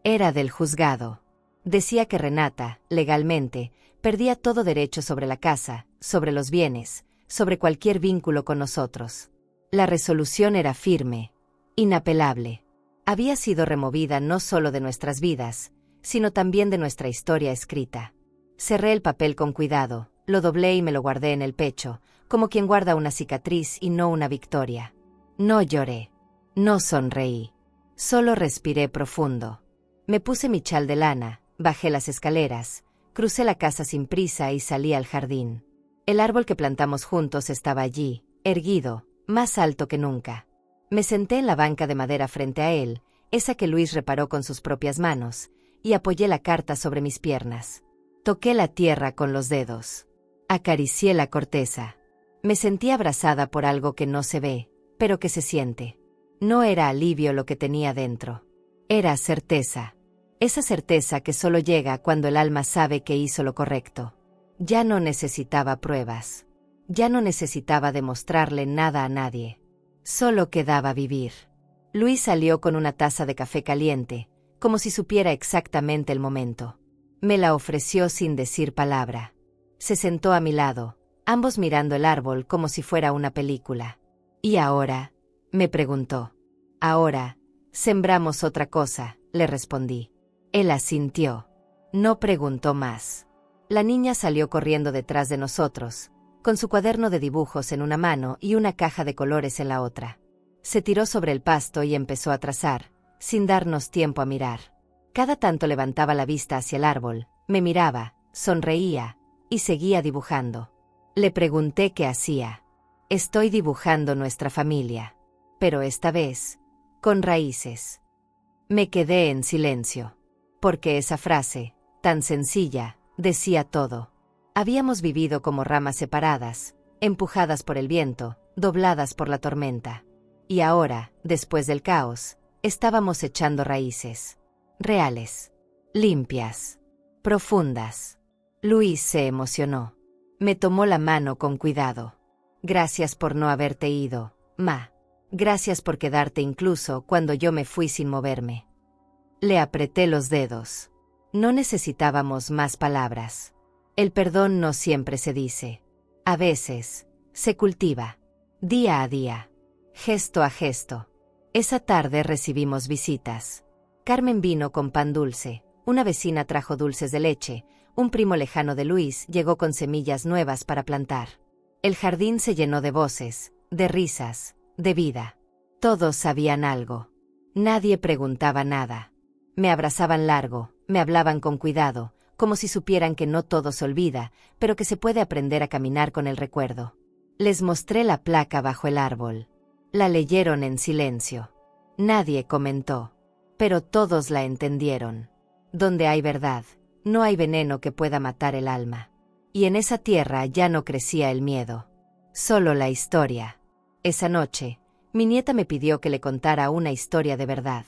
[SPEAKER 1] Era del juzgado. Decía que Renata, legalmente, perdía todo derecho sobre la casa, sobre los bienes, sobre cualquier vínculo con nosotros. La resolución era firme, inapelable. Había sido removida no solo de nuestras vidas, sino también de nuestra historia escrita. Cerré el papel con cuidado, lo doblé y me lo guardé en el pecho, como quien guarda una cicatriz y no una victoria. No lloré. No sonreí. Solo respiré profundo. Me puse mi chal de lana, bajé las escaleras, crucé la casa sin prisa y salí al jardín. El árbol que plantamos juntos estaba allí, erguido, más alto que nunca. Me senté en la banca de madera frente a él, esa que Luis reparó con sus propias manos, y apoyé la carta sobre mis piernas. Toqué la tierra con los dedos. Acaricié la corteza. Me sentí abrazada por algo que no se ve, pero que se siente. No era alivio lo que tenía dentro. Era certeza. Esa certeza que solo llega cuando el alma sabe que hizo lo correcto. Ya no necesitaba pruebas. Ya no necesitaba demostrarle nada a nadie. Solo quedaba vivir. Luis salió con una taza de café caliente, como si supiera exactamente el momento. Me la ofreció sin decir palabra. Se sentó a mi lado, ambos mirando el árbol como si fuera una película. ¿Y ahora?, me preguntó. Ahora, sembramos otra cosa, le respondí. Él asintió. No preguntó más. La niña salió corriendo detrás de nosotros, con su cuaderno de dibujos en una mano y una caja de colores en la otra. Se tiró sobre el pasto y empezó a trazar, sin darnos tiempo a mirar. Cada tanto levantaba la vista hacia el árbol, me miraba, sonreía, y seguía dibujando. Le pregunté qué hacía. Estoy dibujando nuestra familia. Pero esta vez, con raíces. Me quedé en silencio. Porque esa frase, tan sencilla, decía todo. Habíamos vivido como ramas separadas, empujadas por el viento, dobladas por la tormenta. Y ahora, después del caos, estábamos echando raíces. Reales. Limpias. Profundas. Luis se emocionó. Me tomó la mano con cuidado. Gracias por no haberte ido, Ma. Gracias por quedarte incluso cuando yo me fui sin moverme. Le apreté los dedos. No necesitábamos más palabras. El perdón no siempre se dice. A veces, se cultiva. Día a día. Gesto a gesto. Esa tarde recibimos visitas. Carmen vino con pan dulce, una vecina trajo dulces de leche, un primo lejano de Luis llegó con semillas nuevas para plantar. El jardín se llenó de voces, de risas, de vida. Todos sabían algo. Nadie preguntaba nada. Me abrazaban largo, me hablaban con cuidado, como si supieran que no todo se olvida, pero que se puede aprender a caminar con el recuerdo. Les mostré la placa bajo el árbol. La leyeron en silencio. Nadie comentó. Pero todos la entendieron. Donde hay verdad, no hay veneno que pueda matar el alma. Y en esa tierra ya no crecía el miedo. Solo la historia. Esa noche, mi nieta me pidió que le contara una historia de verdad.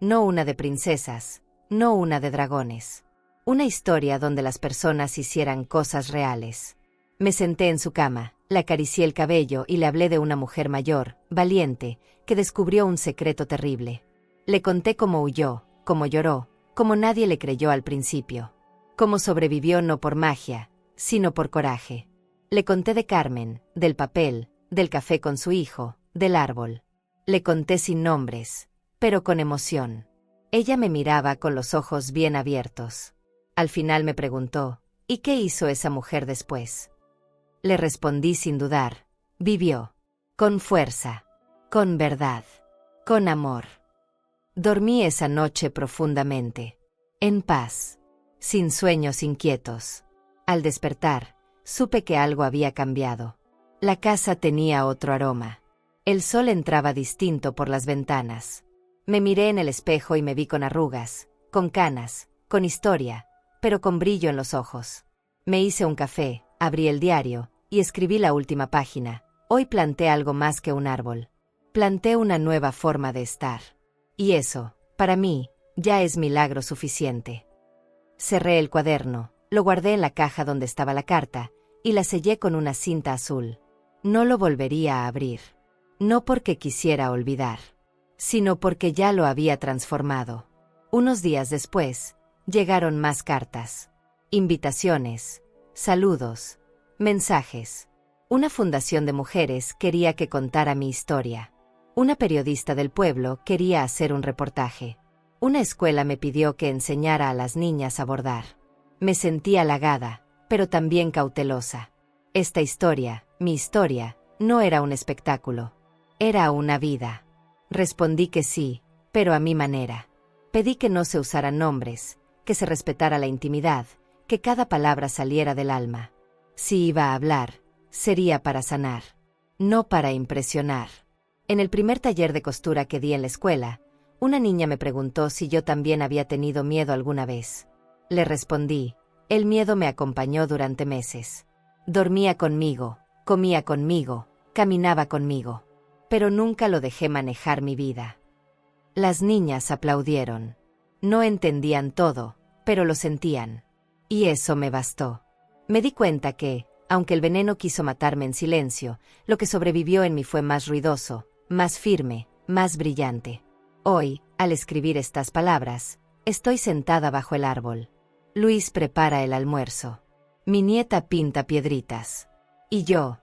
[SPEAKER 1] No una de princesas, no una de dragones. Una historia donde las personas hicieran cosas reales. Me senté en su cama, le acaricié el cabello y le hablé de una mujer mayor, valiente, que descubrió un secreto terrible. Le conté cómo huyó, cómo lloró, cómo nadie le creyó al principio. Cómo sobrevivió no por magia, sino por coraje. Le conté de Carmen, del papel, del café con su hijo, del árbol. Le conté sin nombres, pero con emoción. Ella me miraba con los ojos bien abiertos. Al final me preguntó, ¿y qué hizo esa mujer después? Le respondí sin dudar, vivió. Con fuerza, con verdad, con amor. Dormí esa noche profundamente, en paz, sin sueños inquietos. Al despertar, supe que algo había cambiado. La casa tenía otro aroma. El sol entraba distinto por las ventanas. Me miré en el espejo y me vi con arrugas, con canas, con historia, pero con brillo en los ojos. Me hice un café, abrí el diario, y escribí la última página. Hoy planté algo más que un árbol. Planté una nueva forma de estar. Y eso, para mí, ya es milagro suficiente. Cerré el cuaderno, lo guardé en la caja donde estaba la carta, y la sellé con una cinta azul. No lo volvería a abrir. No porque quisiera olvidar, sino porque ya lo había transformado. Unos días después, llegaron más cartas. Invitaciones, saludos, mensajes. Una fundación de mujeres quería que contara mi historia. Una periodista del pueblo quería hacer un reportaje. Una escuela me pidió que enseñara a las niñas a bordar. Me sentí halagada, pero también cautelosa. Esta historia, mi historia, no era un espectáculo. Era una vida. Respondí que sí, pero a mi manera. Pedí que no se usaran nombres, que se respetara la intimidad, que cada palabra saliera del alma. Si iba a hablar, sería para sanar, no para impresionar. En el primer taller de costura que di en la escuela, una niña me preguntó si yo también había tenido miedo alguna vez. Le respondí, el miedo me acompañó durante meses. Dormía conmigo, comía conmigo, caminaba conmigo. Pero nunca lo dejé manejar mi vida. Las niñas aplaudieron. No entendían todo, pero lo sentían. Y eso me bastó. Me di cuenta que, aunque el veneno quiso matarme en silencio, lo que sobrevivió en mí fue más ruidoso, más firme, más brillante. Hoy, al escribir estas palabras, estoy sentada bajo el árbol. Luis prepara el almuerzo. Mi nieta pinta piedritas. Y yo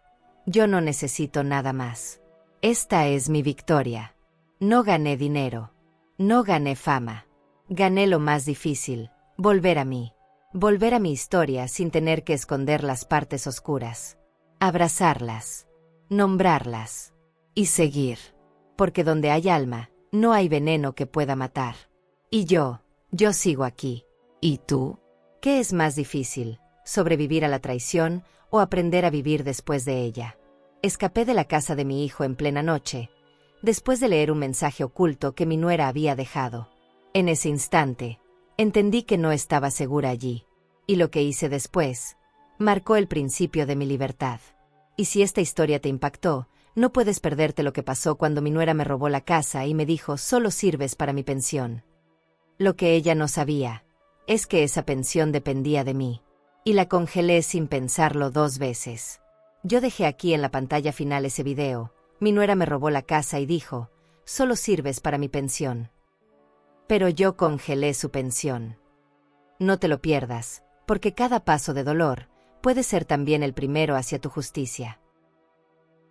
[SPEAKER 1] no necesito nada más. Esta es mi victoria. No gané dinero. No gané fama. Gané lo más difícil, volver a mí. Volver a mi historia sin tener que esconder las partes oscuras. Abrazarlas. Nombrarlas. Y seguir. Porque donde hay alma, no hay veneno que pueda matar. Y yo sigo aquí. ¿Y tú? ¿Qué es más difícil, sobrevivir a la traición o aprender a vivir después de ella? Escapé de la casa de mi hijo en plena noche, después de leer un mensaje oculto que mi nuera había dejado. En ese instante, entendí que no estaba segura allí, y lo que hice después marcó el principio de mi libertad. Y si esta historia te impactó, no puedes perderte lo que pasó cuando mi nuera me robó la casa y me dijo: solo sirves para mi pensión. Lo que ella no sabía es que esa pensión dependía de mí, y la congelé sin pensarlo 2 veces. Yo dejé aquí en la pantalla final ese video. Mi nuera me robó la casa y dijo: solo sirves para mi pensión. Pero yo congelé su pensión. No te lo pierdas, porque cada paso de dolor puede ser también el primero hacia tu justicia.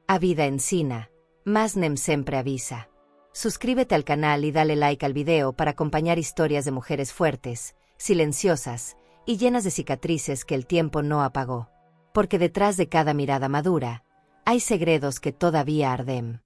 [SPEAKER 1] A vida encina, más nem sempre avisa. Suscríbete al canal y dale like al video para acompañar historias de mujeres fuertes, silenciosas y llenas de cicatrices que el tiempo no apagó. Porque detrás de cada mirada madura, hay segredos que todavía arden.